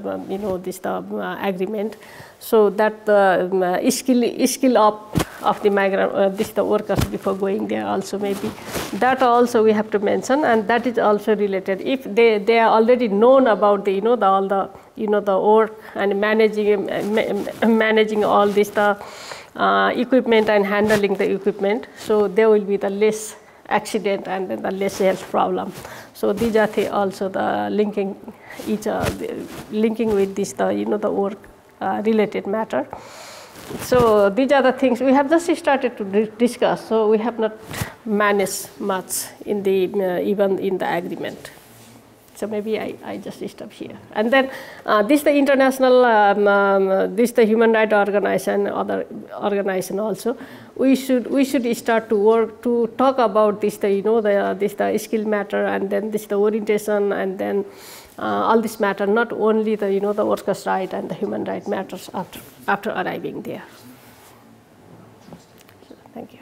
this the agreement, so that the skill up of the migrant this the workers before going there also, maybe that also we have to mention, and that is also related. If they are already known about the all the the work and managing all this the equipment and handling the equipment, so there will be the less accident and then the less health problem. So these are also the linking with this the the work related matter. So these are the things we have just started to discuss. So we have not managed much in the even in the agreement. So maybe I just stop here. And then this the international this the human rights organization, other organization also. We should start to work to talk about this the this the skill matter, and then this the orientation, and then all this matter, not only the the workers' right and the human rights matters after arriving there. So, thank you.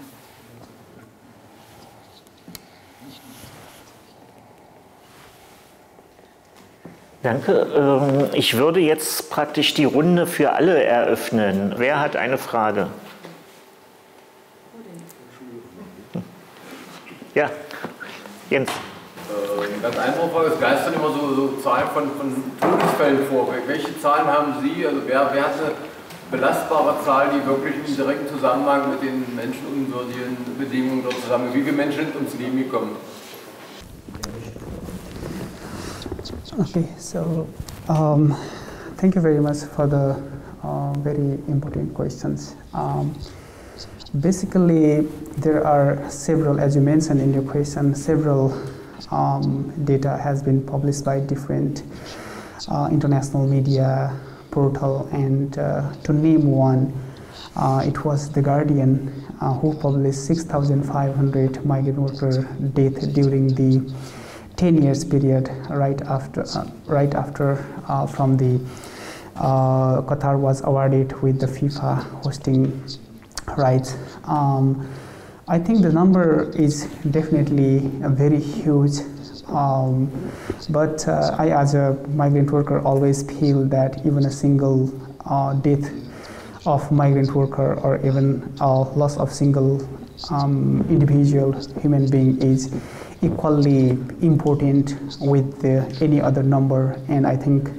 Danke. Ich würde jetzt praktisch die Runde für alle eröffnen. Wer hat eine Frage? Ja. Jens. Eine ganz einfache Frage, es geistern immer so Zahlen von Todesfällen vor. Welche Zahlen haben Sie, also wer hat eine belastbare Zahl, die wirklich im direkten Zusammenhang mit den menschenunwürdigen Bedingungen dort zusammenhängt? Wie viele Menschen sind ums Leben gekommen? Okay, so thank you very much for the very important questions. Basically, there are several, as you mentioned in your question, several data has been published by different international media portal, and to name one, it was The Guardian who published 6,500 migrant worker deaths during the 10 years period right after from the Qatar was awarded with the FIFA hosting rights. I think the number is definitely very huge, but I as a migrant worker always feel that even a single death of migrant worker or even loss of single individual human being is equally important with any other number. And I think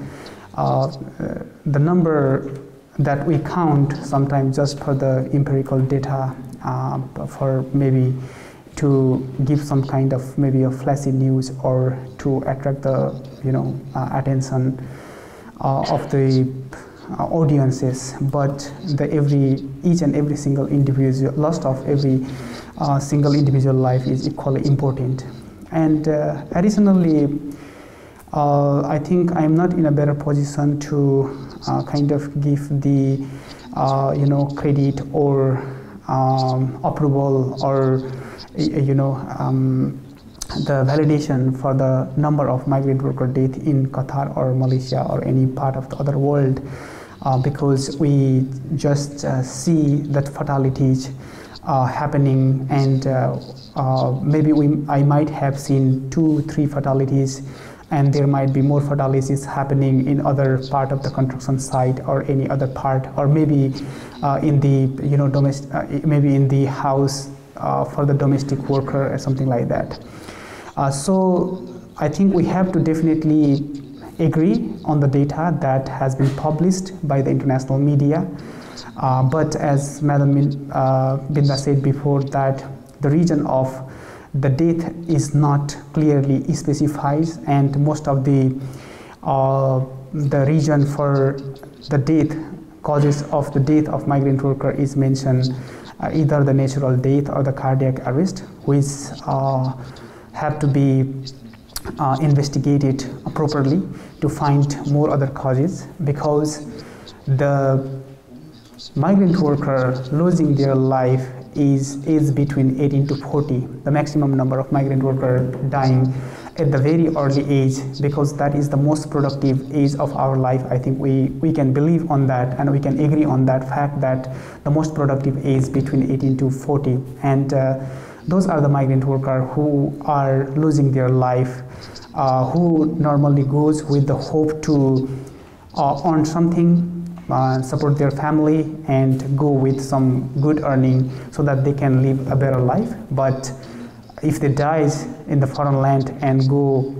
the number that we count sometimes just for the empirical data, for maybe to give some kind of maybe a flashy news or to attract the attention of the audiences, but each and every single individual, loss of every single individual life is equally important. And additionally, I think I'm not in a better position to kind of give the credit or approval or the validation for the number of migrant worker deaths in Qatar or Malaysia or any part of the other world, because we just see that fatalities happening, and maybe I might have seen 2-3 fatalities, and there might be more fatalities happening in other part of the construction site or any other part, or maybe in the maybe in the house for the domestic worker or something like that. So I think we have to definitely agree on the data that has been published by the international media. But as Madam Binda said before, that the region of the death is not clearly specified, and most of the region for the death, causes of the death of migrant worker is mentioned either the natural death or the cardiac arrest, which have to be investigated properly to find more other causes, because the migrant worker losing their life is between 18 to 40, the maximum number of migrant workers dying at the very early age, because that is the most productive age of our life. I think we can believe on that, and we can agree on that fact that the most productive age between 18 to 40, and those are the migrant workers who are losing their life, who normally goes with the hope to earn something, support their family, and go with some good earning so that they can live a better life. But if they die in the foreign land and go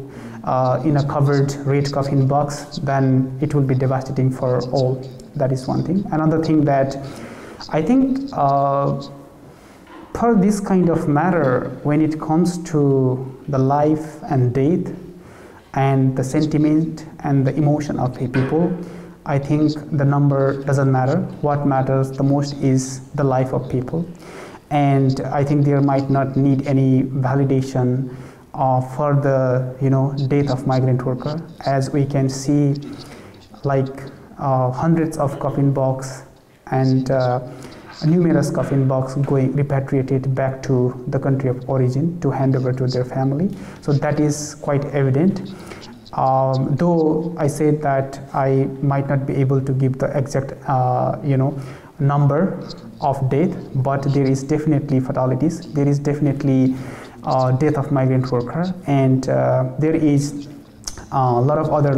in a covered red coffin box, then it will be devastating for all. That is one thing. Another thing that I think for this kind of matter, when it comes to the life and death and the sentiment and the emotion of people, I think the number doesn't matter. What matters the most is the life of people. And I think there might not need any validation for the death of migrant worker, as we can see like hundreds of coffin box and numerous coffin box going repatriated back to the country of origin to hand over to their family. So that is quite evident. Though I said that I might not be able to give the exact number of death, but there is definitely fatalities, there is definitely death of migrant worker, and there is a lot of other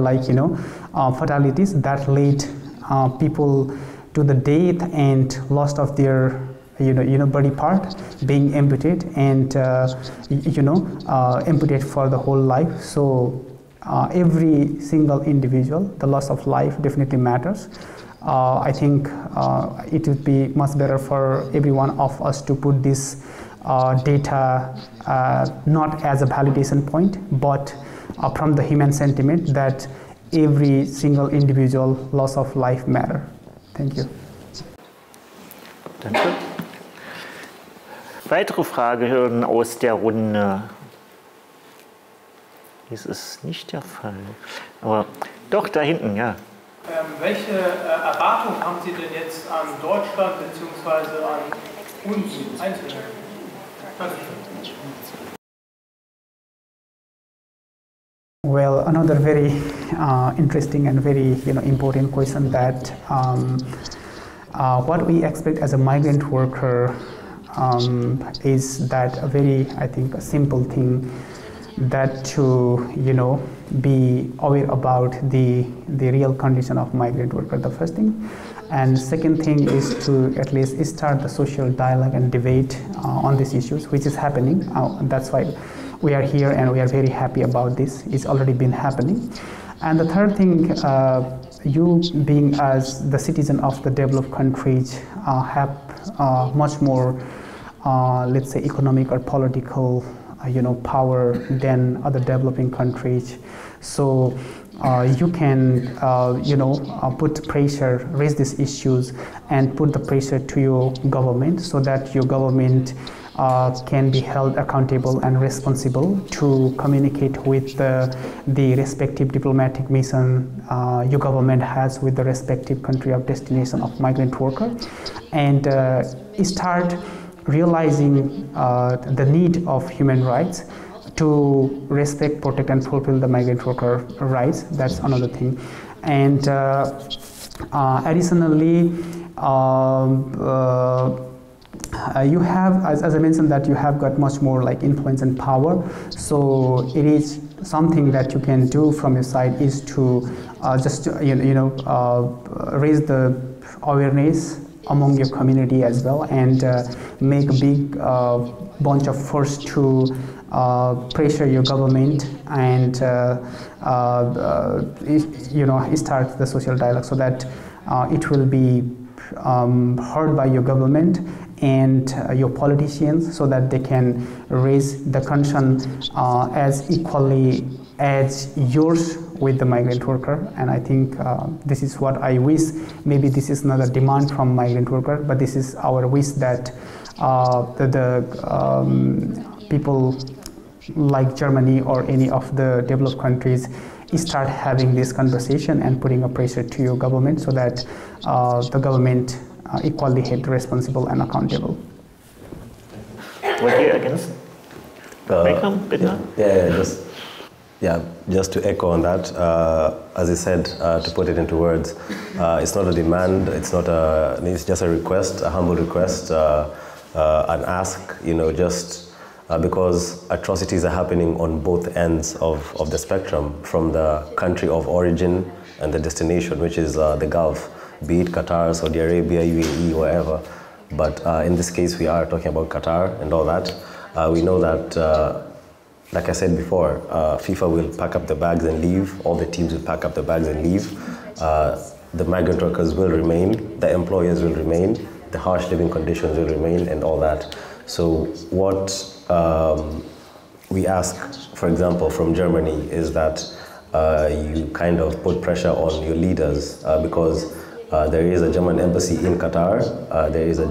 fatalities that lead people to the death and loss of their body part being amputated and amputated for the whole life. So every single individual, the loss of life definitely matters. I think it would be much better for every one of us to put this data not as a validation point, but from the human sentiment that every single individual loss of life matter. Thank you. Danke. Weitere Fragen aus der Runde? Dies ist nicht der Fall. Aber doch, da hinten, ja. Welche Erwartungen haben Sie denn jetzt an Deutschland bzw. an uns Einzelne? Well, another very interesting and very important question that what we expect as a migrant worker is that a very, I think, a simple thing, that to be aware about the real condition of migrant worker, the first thing. And second thing is to at least start the social dialogue and debate on these issues, which is happening. That's why we are here and we are very happy about this. It's already been happening. And the third thing, you being as the citizen of the developed countries have much more, let's say, economic or political power than other developing countries. So you can put pressure, raise these issues and put the pressure to your government so that your government can be held accountable and responsible to communicate with the respective diplomatic mission your government has with the respective country of destination of migrant worker, and start realizing the need of human rights to respect, protect and fulfill the migrant worker rights. That's another thing. And additionally, you have, as I mentioned, that you have got much more like influence and power. So it is something that you can do from your side is to just raise the awareness among your community as well, and make a big bunch of force to pressure your government and start the social dialogue so that it will be heard by your government and your politicians, so that they can raise the concern as equally as yours with the migrant worker. And I think this is what I wish. Maybe this is not a demand from migrant worker, but this is our wish that the people like Germany or any of the developed countries start having this conversation and putting a pressure to your government so that the government equally held responsible and accountable. What do you against? Just to echo on that, as I said, to put it into words, it's not a demand, it's just a request, a humble request, an ask, just because atrocities are happening on both ends of the spectrum, from the country of origin and the destination, which is the Gulf, be it Qatar, Saudi Arabia, UAE, wherever. But in this case, we are talking about Qatar and all that. We know that, like I said before, FIFA will pack up the bags and leave. All the teams will pack up the bags and leave. The migrant workers will remain. The employers will remain. The harsh living conditions will remain and all that. So what we ask, for example, from Germany is that you kind of put pressure on your leaders because there is a German embassy in Qatar. There is a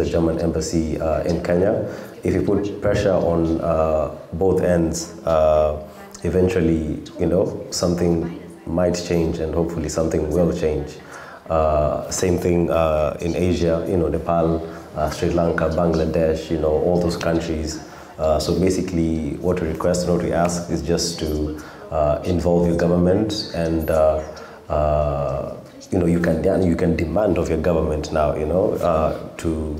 German embassy in Kenya. If you put pressure on both ends, eventually, something might change, and hopefully something will change. Same thing in Asia, Nepal, Sri Lanka, Bangladesh, all those countries. So basically, what we request and what we ask is just to involve your government, and you can demand of your government now, to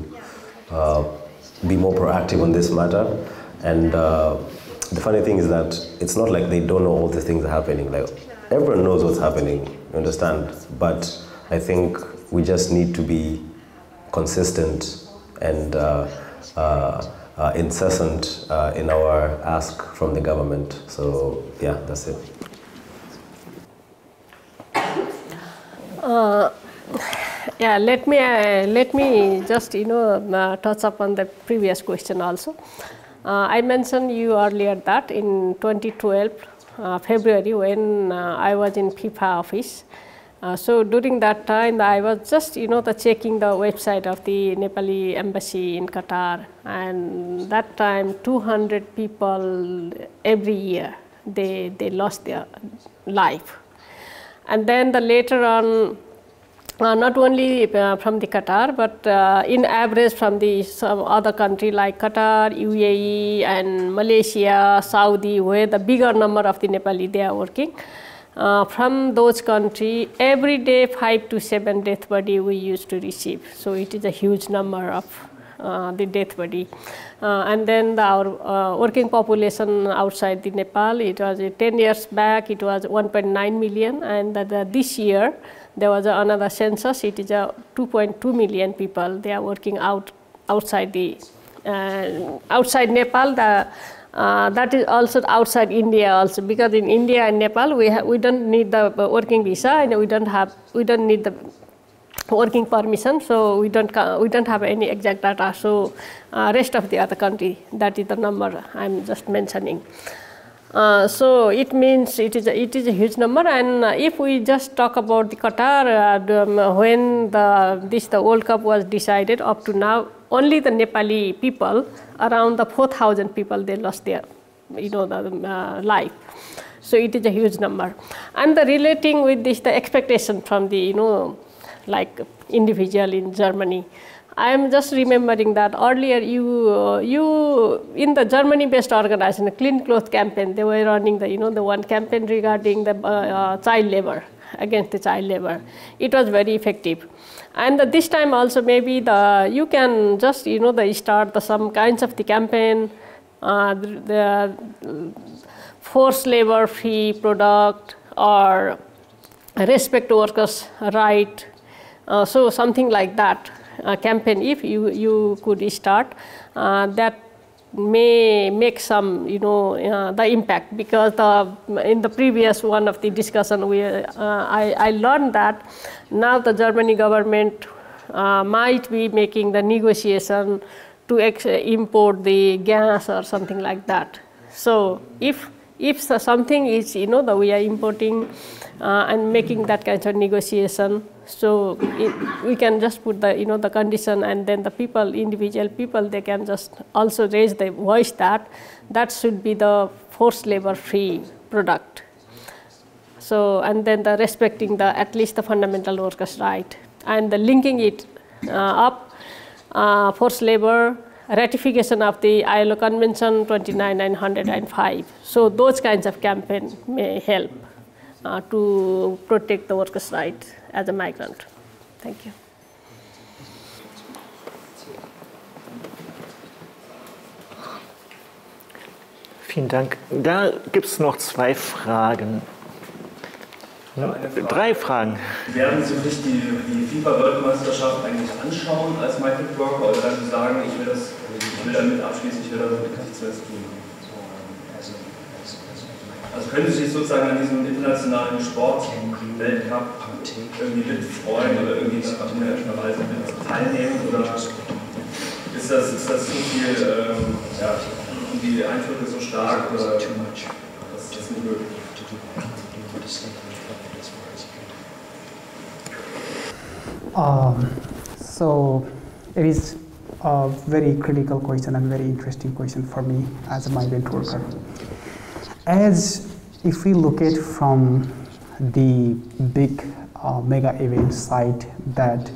be more proactive on this matter. And the funny thing is that it's not like they don't know all these things are happening. Like, everyone knows what's happening, you understand? But I think we just need to be consistent and incessant in our ask from the government. So yeah, that's it. Yeah, let me just touch upon the previous question also. I mentioned you earlier that in 2012 February when I was in FIFA office. So during that time I was just checking the website of the Nepali embassy in Qatar, and that time 200 people every year they lost their life. And then later on, not only from the Qatar, but in average from some other country like Qatar, UAE and Malaysia, Saudi, where the bigger number of the Nepali they are working. From those countries, every day 5 to 7 death body we used to receive. So it is a huge number of the death body. And then our working population outside the Nepal, it was 10 years back, it was 1.9 million, and this year there was another census, it is 2.2 million people, they are working outside Nepal. That is also outside India also, because in India and Nepal we don't need the working visa and we don't need the working permission, so we don't have any exact data. So rest of the other country, that is the number I'm just mentioning. So it means it is a huge number. And if we just talk about the Qatar, when the World Cup was decided up to now, only the Nepali people, around the 4,000 people, they lost their life. So it is a huge number. And relating with this, the expectation from the like individual in Germany. I am just remembering that earlier you in the Germany-based organization, the Clean Clothes campaign, they were running the one campaign regarding the child labor, against the child labor. It was very effective. And this time also maybe you can just start some kinds of the campaign, the forced labor free product or respect workers' right. So something like that campaign, if you could start, that may make some the impact, because in the previous one of the discussion I learned that now the Germany government might be making the negotiation to import the gas or something like that. So if something is that we are importing and making that kind of negotiation, so we can just put the the condition, and then the people, individual people, they can just also raise their voice that should be the forced labor free product. So and then the respecting at least the fundamental workers' right, and the linking it up, forced labor, ratification of the ILO Convention 29/905. So those kinds of campaign may help to protect the workers' rights as a migrant. Thank you. Vielen Dank. Da gibt es noch 2 Fragen. Ja, 3 Fragen. Werden Sie sich die FIFA-Weltmeisterschaft eigentlich anschauen als Migrant Worker, oder werden Sie sagen, ich will damit abschließen, ich will damit nichts mehr zu tun haben? Also können Sie sich sozusagen an diesem internationalen Sport-Weltcup irgendwie mitfreuen oder irgendwie in irgendeiner Weise mit teilnehmen, oder ist das zu viel, und die Eindrücke so stark, oder das ist nicht möglich? So it is a very critical question and very interesting question for me as a migrant worker. As if we look at from the big mega event side, that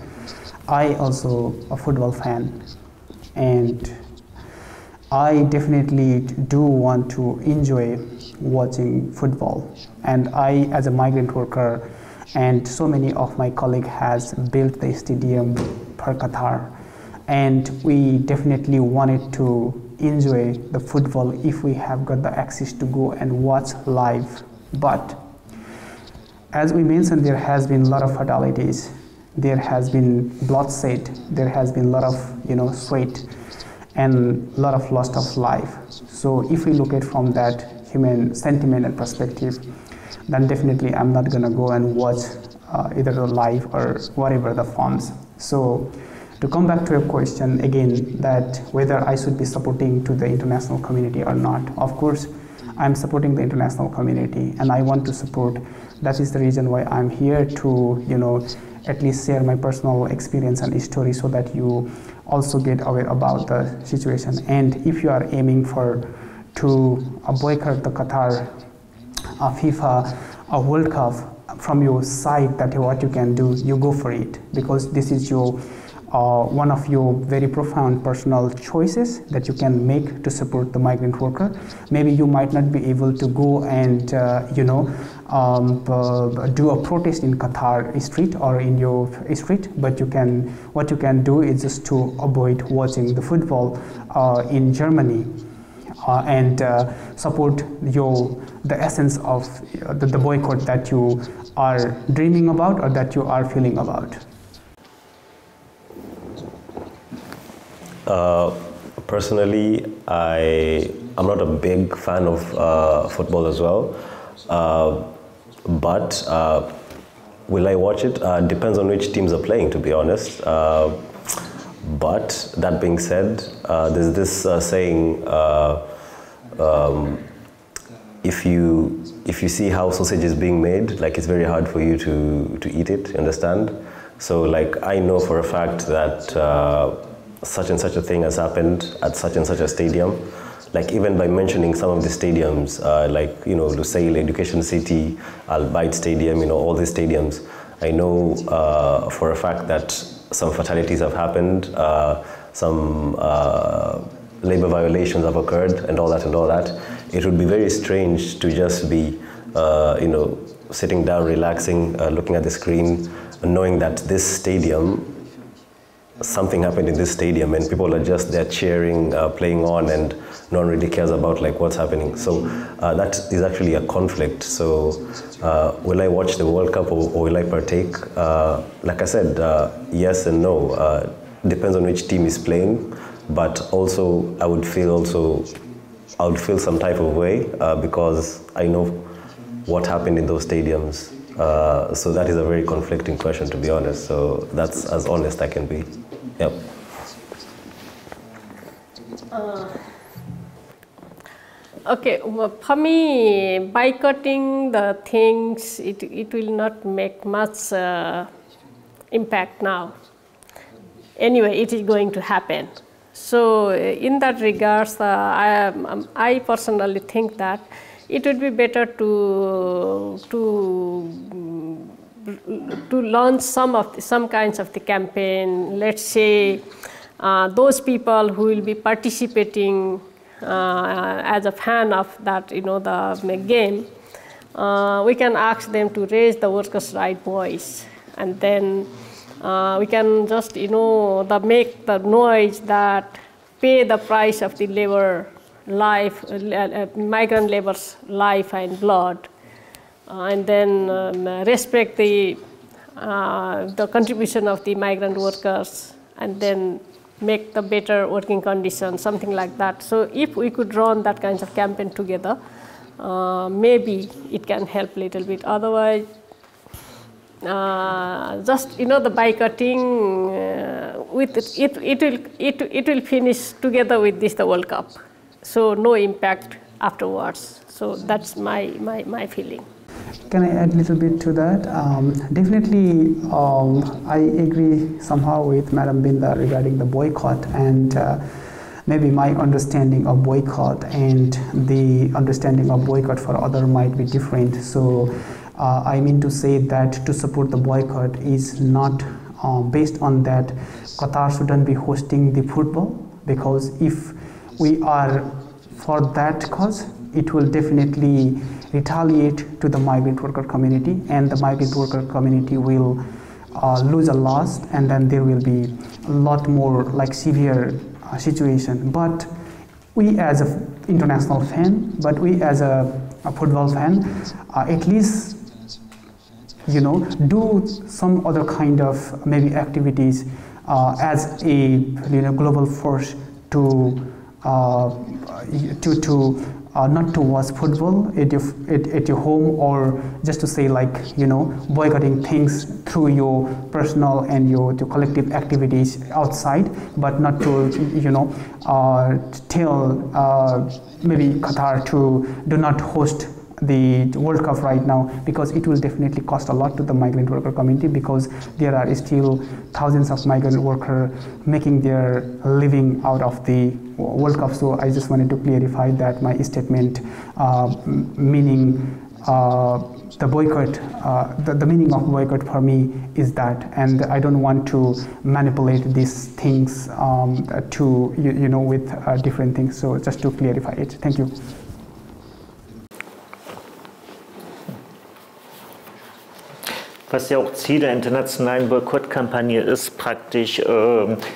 I also a football fan, and I definitely do want to enjoy watching football. And I, as a migrant worker, and so many of my colleagues has built the stadium for Qatar, and we definitely wanted to enjoy the football if we have got the access to go and watch live. But as we mentioned, there has been a lot of fatalities there has been bloodshed, there has been a lot of sweat and a lot of loss of life. So if we look at from that human sentiment and perspective, then definitely I'm not gonna go and watch either the live or whatever the forms. So to come back to your question again, that whether I should be supporting to the international community or not, of course I'm supporting the international community and I want to support. That is the reason why I'm here to at least share my personal experience and story, so that you also get aware about the situation. And if you are aiming to boycott the Qatar FIFA World Cup from your side, that what you can do, you go for it, because this is your one of your very profound personal choices that you can make to support the migrant worker. Maybe you might not be able to go and do a protest in Qatar street or in your street, but what you can do is just to avoid watching the football in Germany and support the essence of the boycott that you are dreaming about or that you are feeling about. Personally, I'm not a big fan of football as well, but will I watch it? Depends on which teams are playing, to be honest. But that being said, there's this saying, if you see how sausage is being made, like, it's very hard for you to eat it, you understand? So like, I know for a fact that such and such a thing has happened at such and such a stadium. Like, even by mentioning some of the stadiums, like, Lusail, Education City, Al-Bayt Stadium, all these stadiums, I know for a fact that some fatalities have happened, some labor violations have occurred, and all that. It would be very strange to just be, sitting down, relaxing, looking at the screen, knowing that this stadium, something happened in this stadium and people are just there cheering, playing on, and no one really cares about like what's happening. So that is actually a conflict. So will I watch the World Cup or will I partake? Like I said, yes and no. Depends on which team is playing, but also I would feel some type of way because I know what happened in those stadiums. So that is a very conflicting question, to be honest. So that's as honest I can be. Yep. Okay, well, for me, boycotting the things, it will not make much impact now. Anyway, it is going to happen. So in that regards, I personally think that it would be better to launch some kinds of the campaign. Let's say those people who will be participating as a fan of that, the game, we can ask them to raise the workers' right voice, and then we can just make the noise that pay the price of the labor life, migrant labor's life and blood, and then respect the contribution of the migrant workers, and then make the better working conditions, something like that. So if we could run that kind of campaign together, maybe it can help a little bit. Otherwise, just the boycotting, it will finish together with the World Cup. So no impact afterwards. So that's my feeling. Can I add a little bit to that? Definitely, I agree somehow with Madam Binda regarding the boycott, and maybe my understanding of boycott and the understanding of boycott for other might be different. So I mean to say that to support the boycott is not based on that Qatar shouldn't be hosting the football, because if we are for that cause, it will definitely retaliate to the migrant worker community, and the migrant worker community will lose a loss, and then there will be a lot more like severe situation. But we as an international fan, but we as a football fan, at least do some other kind of maybe activities as a global force to not to watch football at your home, or just to say boycotting things through your personal and your collective activities outside, but not to tell maybe Qatar to do not host the World Cup right now, because it will definitely cost a lot to the migrant worker community, because there are still thousands of migrant workers making their living out of the World Cup. So I just wanted to clarify that my statement meaning the boycott, the meaning of boycott for me is that, and I don't want to manipulate these things to with different things. So just to clarify it. Thank you. Was ja auch Ziel der internationalen Boykottkampagne ist, praktisch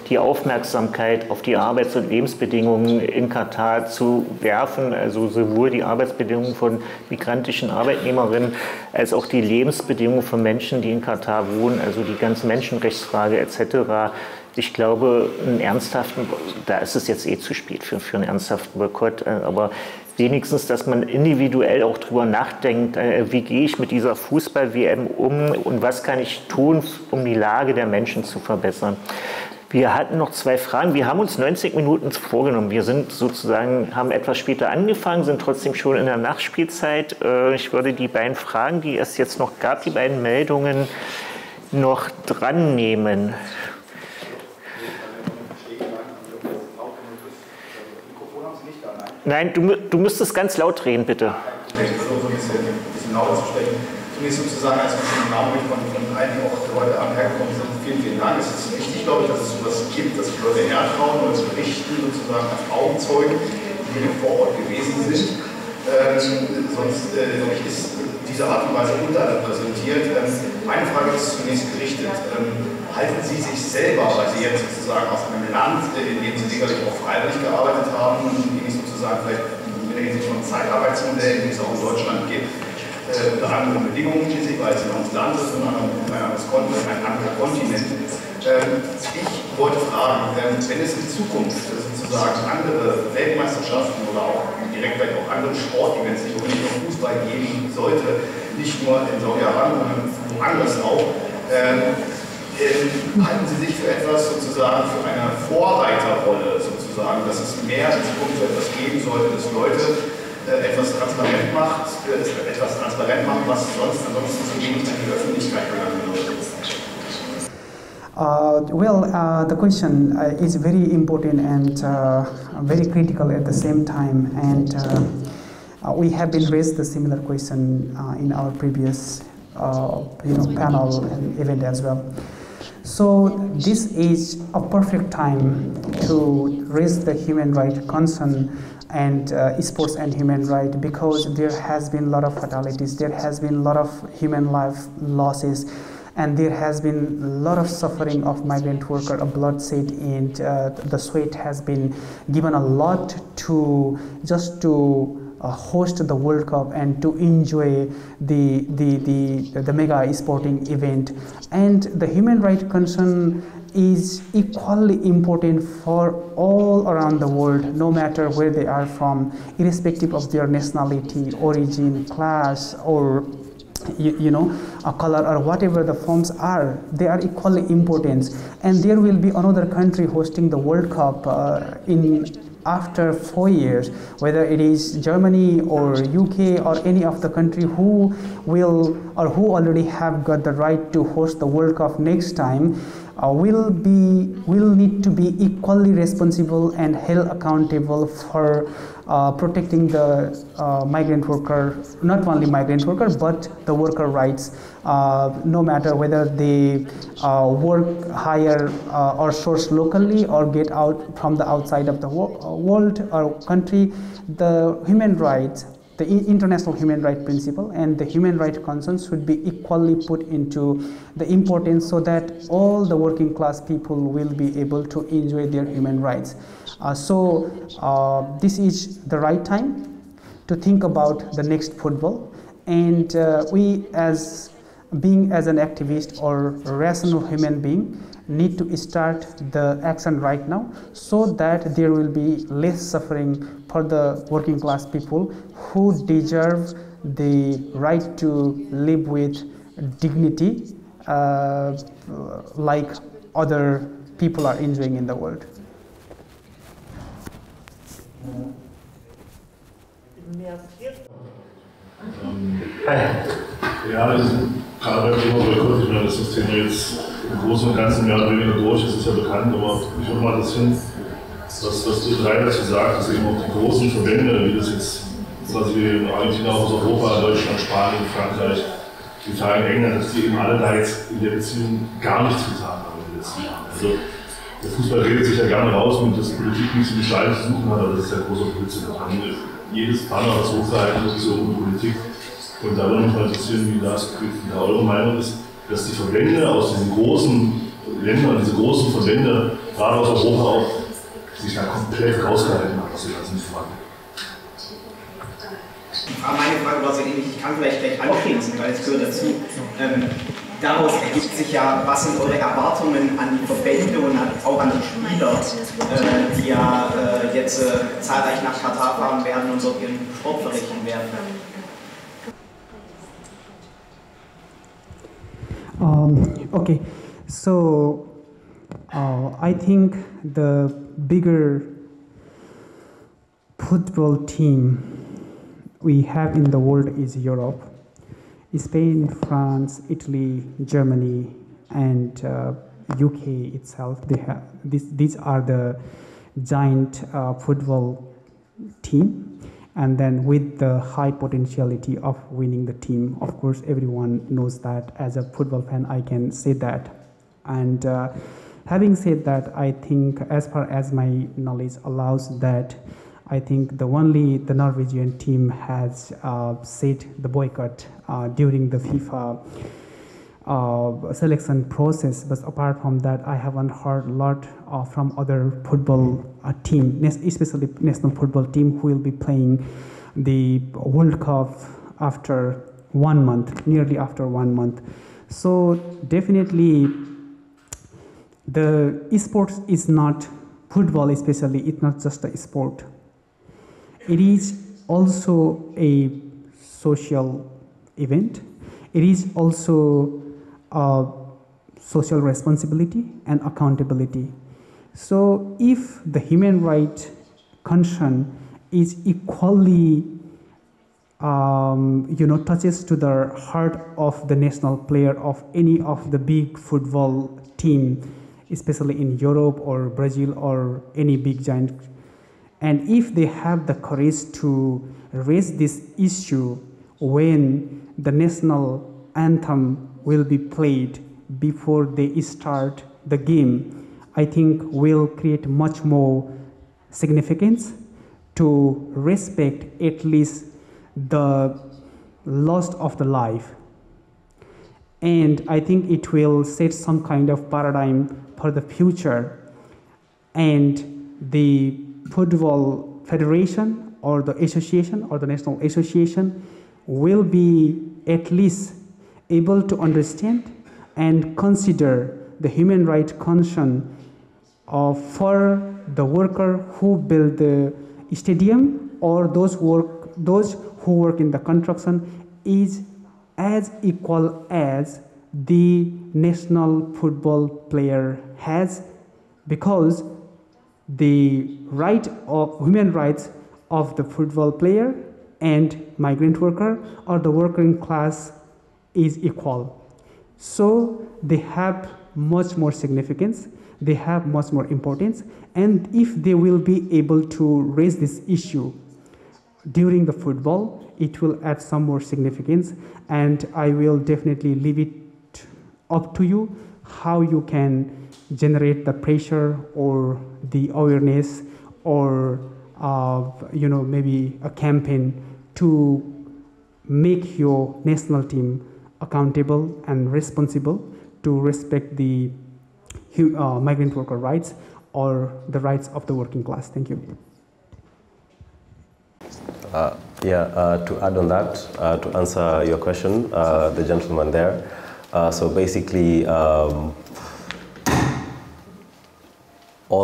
die Aufmerksamkeit auf die Arbeits- und Lebensbedingungen in Katar zu werfen, also sowohl die Arbeitsbedingungen von migrantischen Arbeitnehmerinnen als auch die Lebensbedingungen von Menschen, die in Katar wohnen, also die ganze Menschenrechtsfrage etc. Ich glaube, da ist es jetzt zu spät für einen ernsthaften Boykott, aber wenigstens, dass man individuell auch drüber nachdenkt, wie gehe ich mit dieser Fußball-WM um und was kann ich tun, um die Lage der Menschen zu verbessern. Wir hatten noch 2 Fragen. Wir haben uns 90 Minuten vorgenommen. Wir sind haben etwas später angefangen, sind trotzdem schon in der Nachspielzeit. Ich würde die beiden Fragen, die es jetzt noch gab, die beiden Meldungen, noch dran nehmen. Nein, du müsstest ganz laut reden, bitte. Ich versuche ein bisschen lauter zu sprechen. Zunächst sozusagen als Namen von einigen auch Leute hergekommen sind. Vielen Dank. Es ist wichtig, glaube ich, dass es sowas gibt, dass die Leute hertrauen und berichten sozusagen als Augenzeugen, die vor Ort gewesen sind. Sonst ist diese Art und Weise unterrepräsentiert. Meine Frage ist zunächst gerichtet. Halten Sie sich selber, weil Sie jetzt sozusagen aus einem Land, in dem Sie sicherlich auch freiwillig gearbeitet haben, in dem es sozusagen vielleicht mit der Hinsicht von Zeitarbeitsmodellen, die es auch in Deutschland gibt, unter anderen Bedingungen, weil Sie noch ins Land ist und ein anderer Kontinent. Ich wollte fragen, wenn es in Zukunft sozusagen andere Weltmeisterschaften oder auch direkt vielleicht auch andere Sportevents, nicht unbedingt auf Fußball geben sollte, nicht nur in Saudi-Arabien, sondern woanders auch, halten Sie sich für etwas sozusagen, für eine Vorreiterrolle sozusagen, dass es mehr in Zukunft etwas geben sollte, dass Leute etwas transparent machen, was sonst ansonsten zu wenig in die Öffentlichkeit gelangen würde? The question is very important and very critical at the same time, and we have been raised the similar question in our previous panel and event as well. So this is a perfect time to raise the human rights concern and sports and human rights, because there has been a lot of fatalities, there has been a lot of human life losses, and there has been a lot of suffering of migrant workers, a bloodshed, and the sweat has been given a lot to just to host the World Cup and to enjoy the mega sporting event. And the human rights concern is equally important for all around the world, no matter where they are from, irrespective of their nationality, origin, class, or a color, or whatever the forms are. They are equally important. And there will be another country hosting the World Cup after 4 years, whether it is Germany or UK or any of the country who will or who already have got the right to host the World Cup next time, will need to be equally responsible and held accountable for protecting the migrant worker, not only migrant worker but the worker rights, no matter whether they work, hire or source locally or get out from the outside of the world or country. The human rights, the international human rights principle and the human rights concerns should be equally put into the importance, so that all the working class people will be able to enjoy their human rights. So this is the right time to think about the next football, and we as being as an activist or rational human being, need to start the action right now so that there will be less suffering for the working class people who deserve the right to live with dignity like other people are enjoying in the world. Ja, das ist gerade beim Thema Boykott, ich meine, das ist das Thema jetzt im Großen und Ganzen mehr oder weniger durch, das ist ja bekannt, aber ich würde mal interessieren, was du drei dazu sagst, dass eben auch die großen Verbände, wie das jetzt quasi in Argentinien, aus Europa, Deutschland, Spanien, Frankreich, Italien, England, dass die eben alle da jetzt in der Beziehung gar nichts getan haben in den letzten Jahren. Also der Fußball redet sich ja gerne raus, und dass Politik nichts mit Gestalten zu suchen hat, aber das ist ja großer Blödsinn. Jedes Banner, was hochgehalten wird, ist so um Politik. Und da würde mich mal interessieren, wie da eure Meinung ist, dass die Verbände aus diesen großen Ländern, diese großen Verbände, gerade aus Europa auch, sich da komplett rausgehalten haben aus den ganzen Fragen. Meine Frage war sehr ähnlich, ich kann vielleicht gleich anschließen, weil es gehört dazu. Daraus ergibt sich ja, was sind eure Erwartungen an die Verbände und auch an die Spieler, die ja jetzt zahlreich nach Katar fahren werden und dort ihren Sport verrichten werden. Okay, so I think the bigger football team we have in the world is Europe. Spain, France, Italy, Germany, and UK itself. They have these are the giant football team, and then with the high potentiality of winning the team. Of course, everyone knows that. As a football fan, I can say that. And having said that, I think, as far as my knowledge allows, that I think the Norwegian team has said the boycott during the FIFA selection process. But apart from that, I haven't heard a lot from other football team, especially national football team, who will be playing the World Cup after 1 month, nearly after 1 month. So definitely, the esports is not football, especially. It's not just a sport. It is also a social event. It is also a social responsibility and accountability. So if the human rights concern is equally, touches to the heart of the national player of any of the big football team, especially in Europe or Brazil or any big giant, and if they have the courage to raise this issue when the national anthem will be played before they start the game, I think will create much more significance to respect at least the loss of the life. And I think it will set some kind of paradigm for the future, and the football federation or the association or the national association will be at least able to understand and consider the human rights concern for the worker who build the stadium or those who work in the construction is as equal as the national football player has, because the human rights of the football player and migrant worker or the working class is equal. So they have much more significance, they have much more importance, and if they will be able to raise this issue during the football, it will add some more significance, and I will definitely leave it up to you how you can generate the pressure or the awareness or maybe a campaign to make your national team accountable and responsible to respect the migrant worker rights or the rights of the working class. Thank you. To add on that, to answer your question, the gentleman there, So basically, all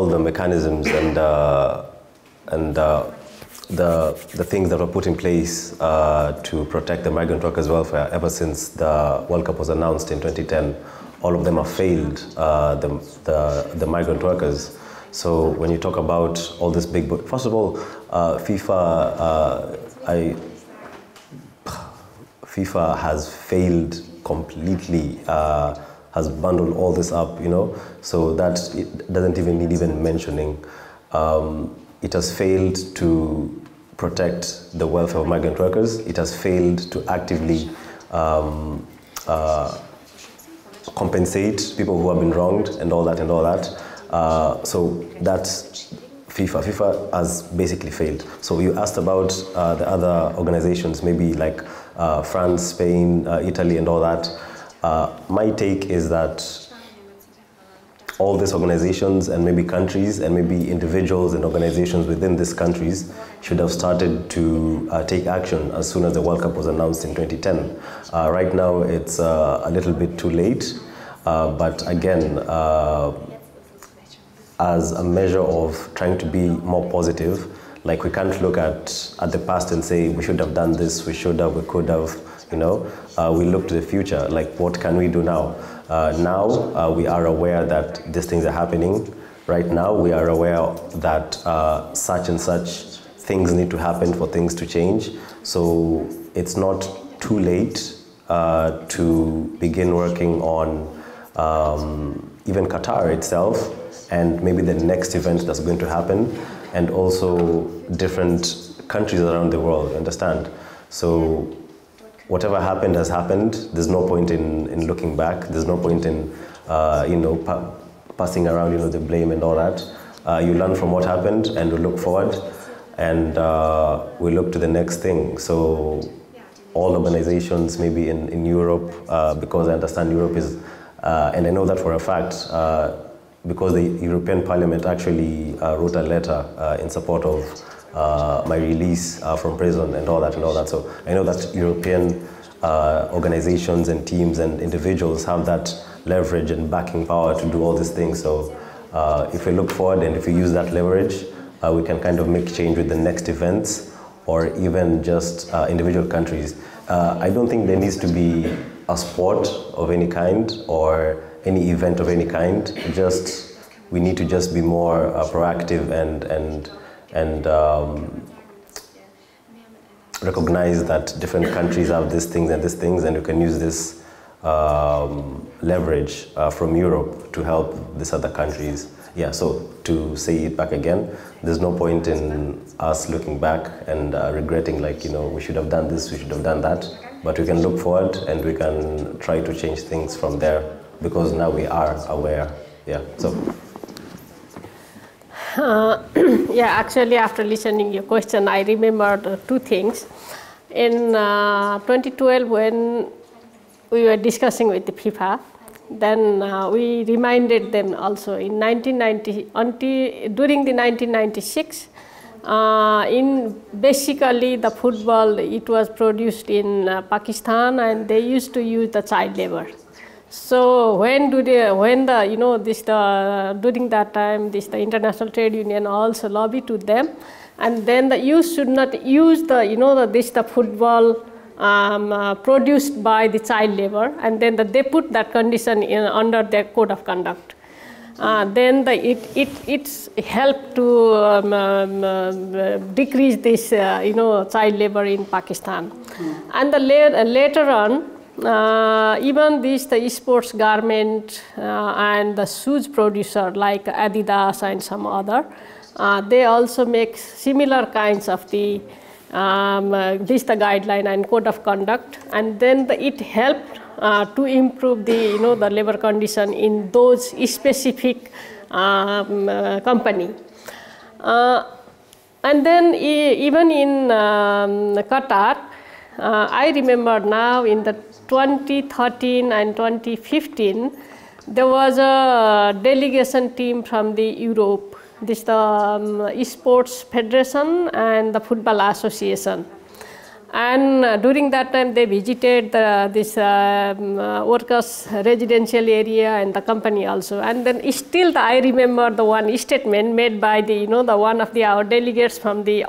the mechanisms and the things that were put in place to protect the migrant workers' welfare ever since the World Cup was announced in 2010, all of them have failed the migrant workers. So when you talk about all this big, first of all, FIFA has failed completely, has bundled all this up, you know, so that it doesn't even need even mentioning. It has failed to protect the welfare of migrant workers. It has failed to actively compensate people who have been wronged and all that and all that. So that's FIFA. FIFA has basically failed. So you asked about the other organizations, maybe like France, Spain, Italy and all that. My take is that all these organizations and maybe countries and maybe individuals and organizations within these countries should have started to take action as soon as the World Cup was announced in 2010. Right now it's a little bit too late, but again, as a measure of trying to be more positive, like we can't look at the past and say we should have done this, we should have, we could have, you know. We look to the future, like what can we do now? Now we are aware that these things are happening. Right now we are aware that such and such things need to happen for things to change. So it's not too late to begin working on even Qatar itself and maybe the next event that's going to happen, and also different countries around the world, understand? So whatever happened has happened. There's no point in looking back. There's no point in, you know, passing around, you know, the blame and all that. You learn from what happened and we look forward and we look to the next thing. So all organizations maybe in Europe, because I understand Europe is, and I know that for a fact, because the European Parliament actually wrote a letter in support of my release from prison and all that and all that. So I know that European organizations and teams and individuals have that leverage and backing power to do all these things. So if we look forward and if we use that leverage, we can kind of make change with the next events or even just individual countries. I don't think there needs to be a sport of any kind or any event of any kind. Just we need to just be more proactive and recognize that different countries have these things and you can use this leverage from Europe to help these other countries. Yeah, so to say it back again, there's no point in us looking back and regretting, like, you know, we should have done this, we should have done that, but we can look forward and we can try to change things from there because now we are aware. Yeah, so. Yeah, actually, after listening to your question, I remembered two things. In 2012, when we were discussing with the FIFA, then we reminded them also in 1990, during the 1996, in basically the football, it was produced in Pakistan and they used to use the child labor. So during that time, the International Trade Union also lobbied to them, and then you should not use the football produced by the child labor, and then they put that condition under their code of conduct. Then it's helped to decrease this child labor in Pakistan, and later on. Even the sports garment and the shoes producer like Adidas and some other, they also make similar kinds of the guideline and code of conduct, and then it helped to improve the the labor condition in those specific company. And then even in Qatar, I remember now in the 2013 and 2015, there was a delegation team from the Europe, the Sports Federation and the Football Association. And during that time, they visited this workers' residential area and the company also. And then still, I remember the one statement made by the one of our delegates from the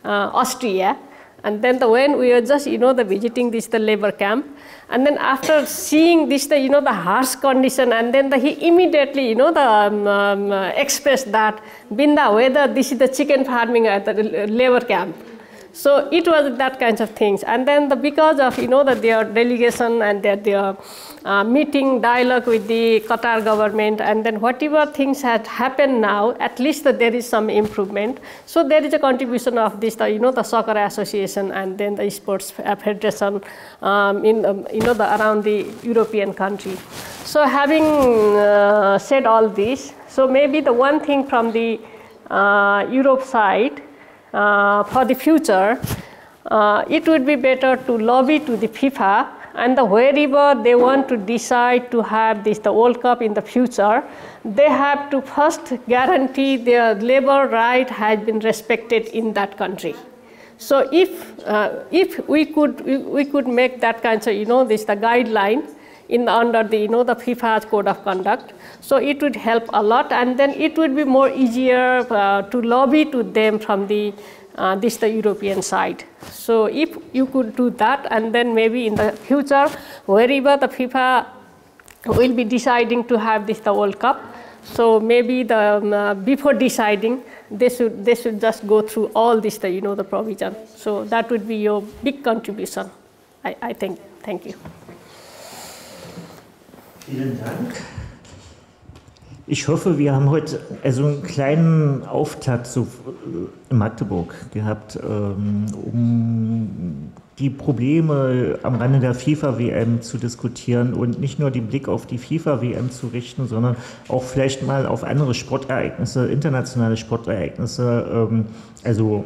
Austria. And then when we were just the visiting the labor camp, and then after seeing this the harsh condition, and then he immediately expressed that Binda, whether this is the chicken farming at the labor camp. So it was that kinds of things. And then because of their delegation and their meeting dialogue with the Qatar government, and then whatever things had happened now, at least there is some improvement. So there is a contribution of this the soccer association and then the sports federation around the European country. So having said all this, so maybe the one thing from the Europe side, for the future, it would be better to lobby to the FIFA, and wherever they want to decide to have the World Cup in the future, they have to first guarantee their labor right has been respected in that country. So if we could make that kind of the guideline under the the FIFA's code of conduct, so it would help a lot, and then it would be more easier to lobby to them from the European side. So if you could do that, and then maybe in the future, wherever the FIFA will be deciding to have the World Cup, so maybe before deciding, they should just go through all this the provision. So that would be your big contribution, I think. Thank you. Vielen Dank. Ich hoffe, wir haben heute also einen kleinen Auftakt in Magdeburg gehabt, um die Probleme am Rande der FIFA-WM zu diskutieren und nicht nur den Blick auf die FIFA-WM zu richten, sondern auch vielleicht mal auf andere Sportereignisse, internationale Sportereignisse, also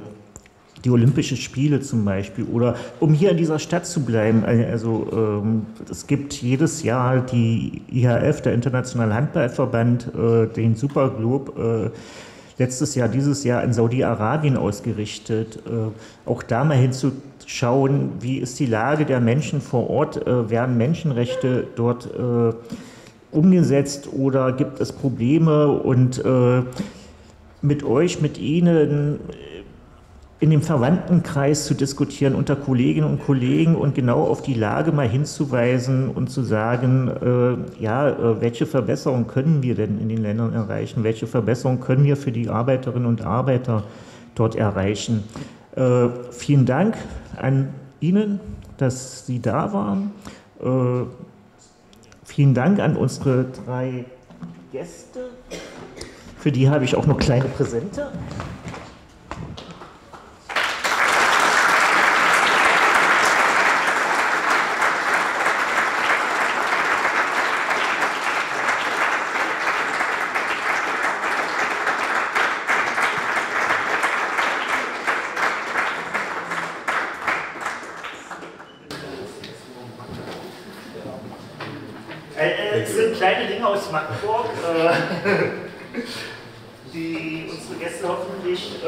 die Olympischen Spiele zum Beispiel, oder um hier in dieser Stadt zu bleiben, also es gibt jedes Jahr die IHF, der Internationale Handballverband, den Superglobe, letztes Jahr, dieses Jahr in Saudi-Arabien ausgerichtet, auch da mal hinzuschauen, wie ist die Lage der Menschen vor Ort, werden Menschenrechte dort umgesetzt oder gibt es Probleme, und mit euch, mit Ihnen in dem Verwandtenkreis zu diskutieren unter Kolleginnen und Kollegen und genau auf die Lage mal hinzuweisen und zu sagen, welche Verbesserungen können wir denn in den Ländern erreichen, welche Verbesserungen können wir für die Arbeiterinnen und Arbeiter dort erreichen. Vielen Dank an Ihnen, dass Sie da waren. Vielen Dank an unsere 3 Gäste. Für die habe ich auch noch kleine Präsente. Es sind kleine Dinge aus Magdeburg, die unsere Gäste hoffentlich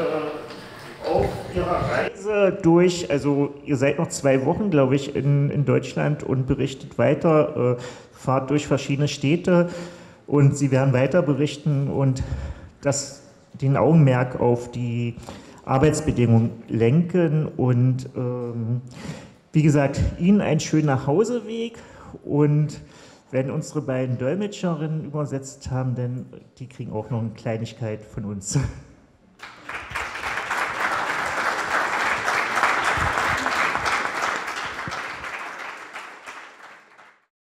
auf ihrer Reise durch, also ihr seid noch 2 Wochen, glaube ich, in Deutschland und berichtet weiter, fahrt durch verschiedene Städte und sie werden weiter berichten und den Augenmerk auf die Arbeitsbedingungen lenken und wie gesagt, Ihnen einen schönen Nachhauseweg, und wenn unsere beiden Dolmetscherinnen übersetzt haben, denn die kriegen auch noch eine Kleinigkeit von uns.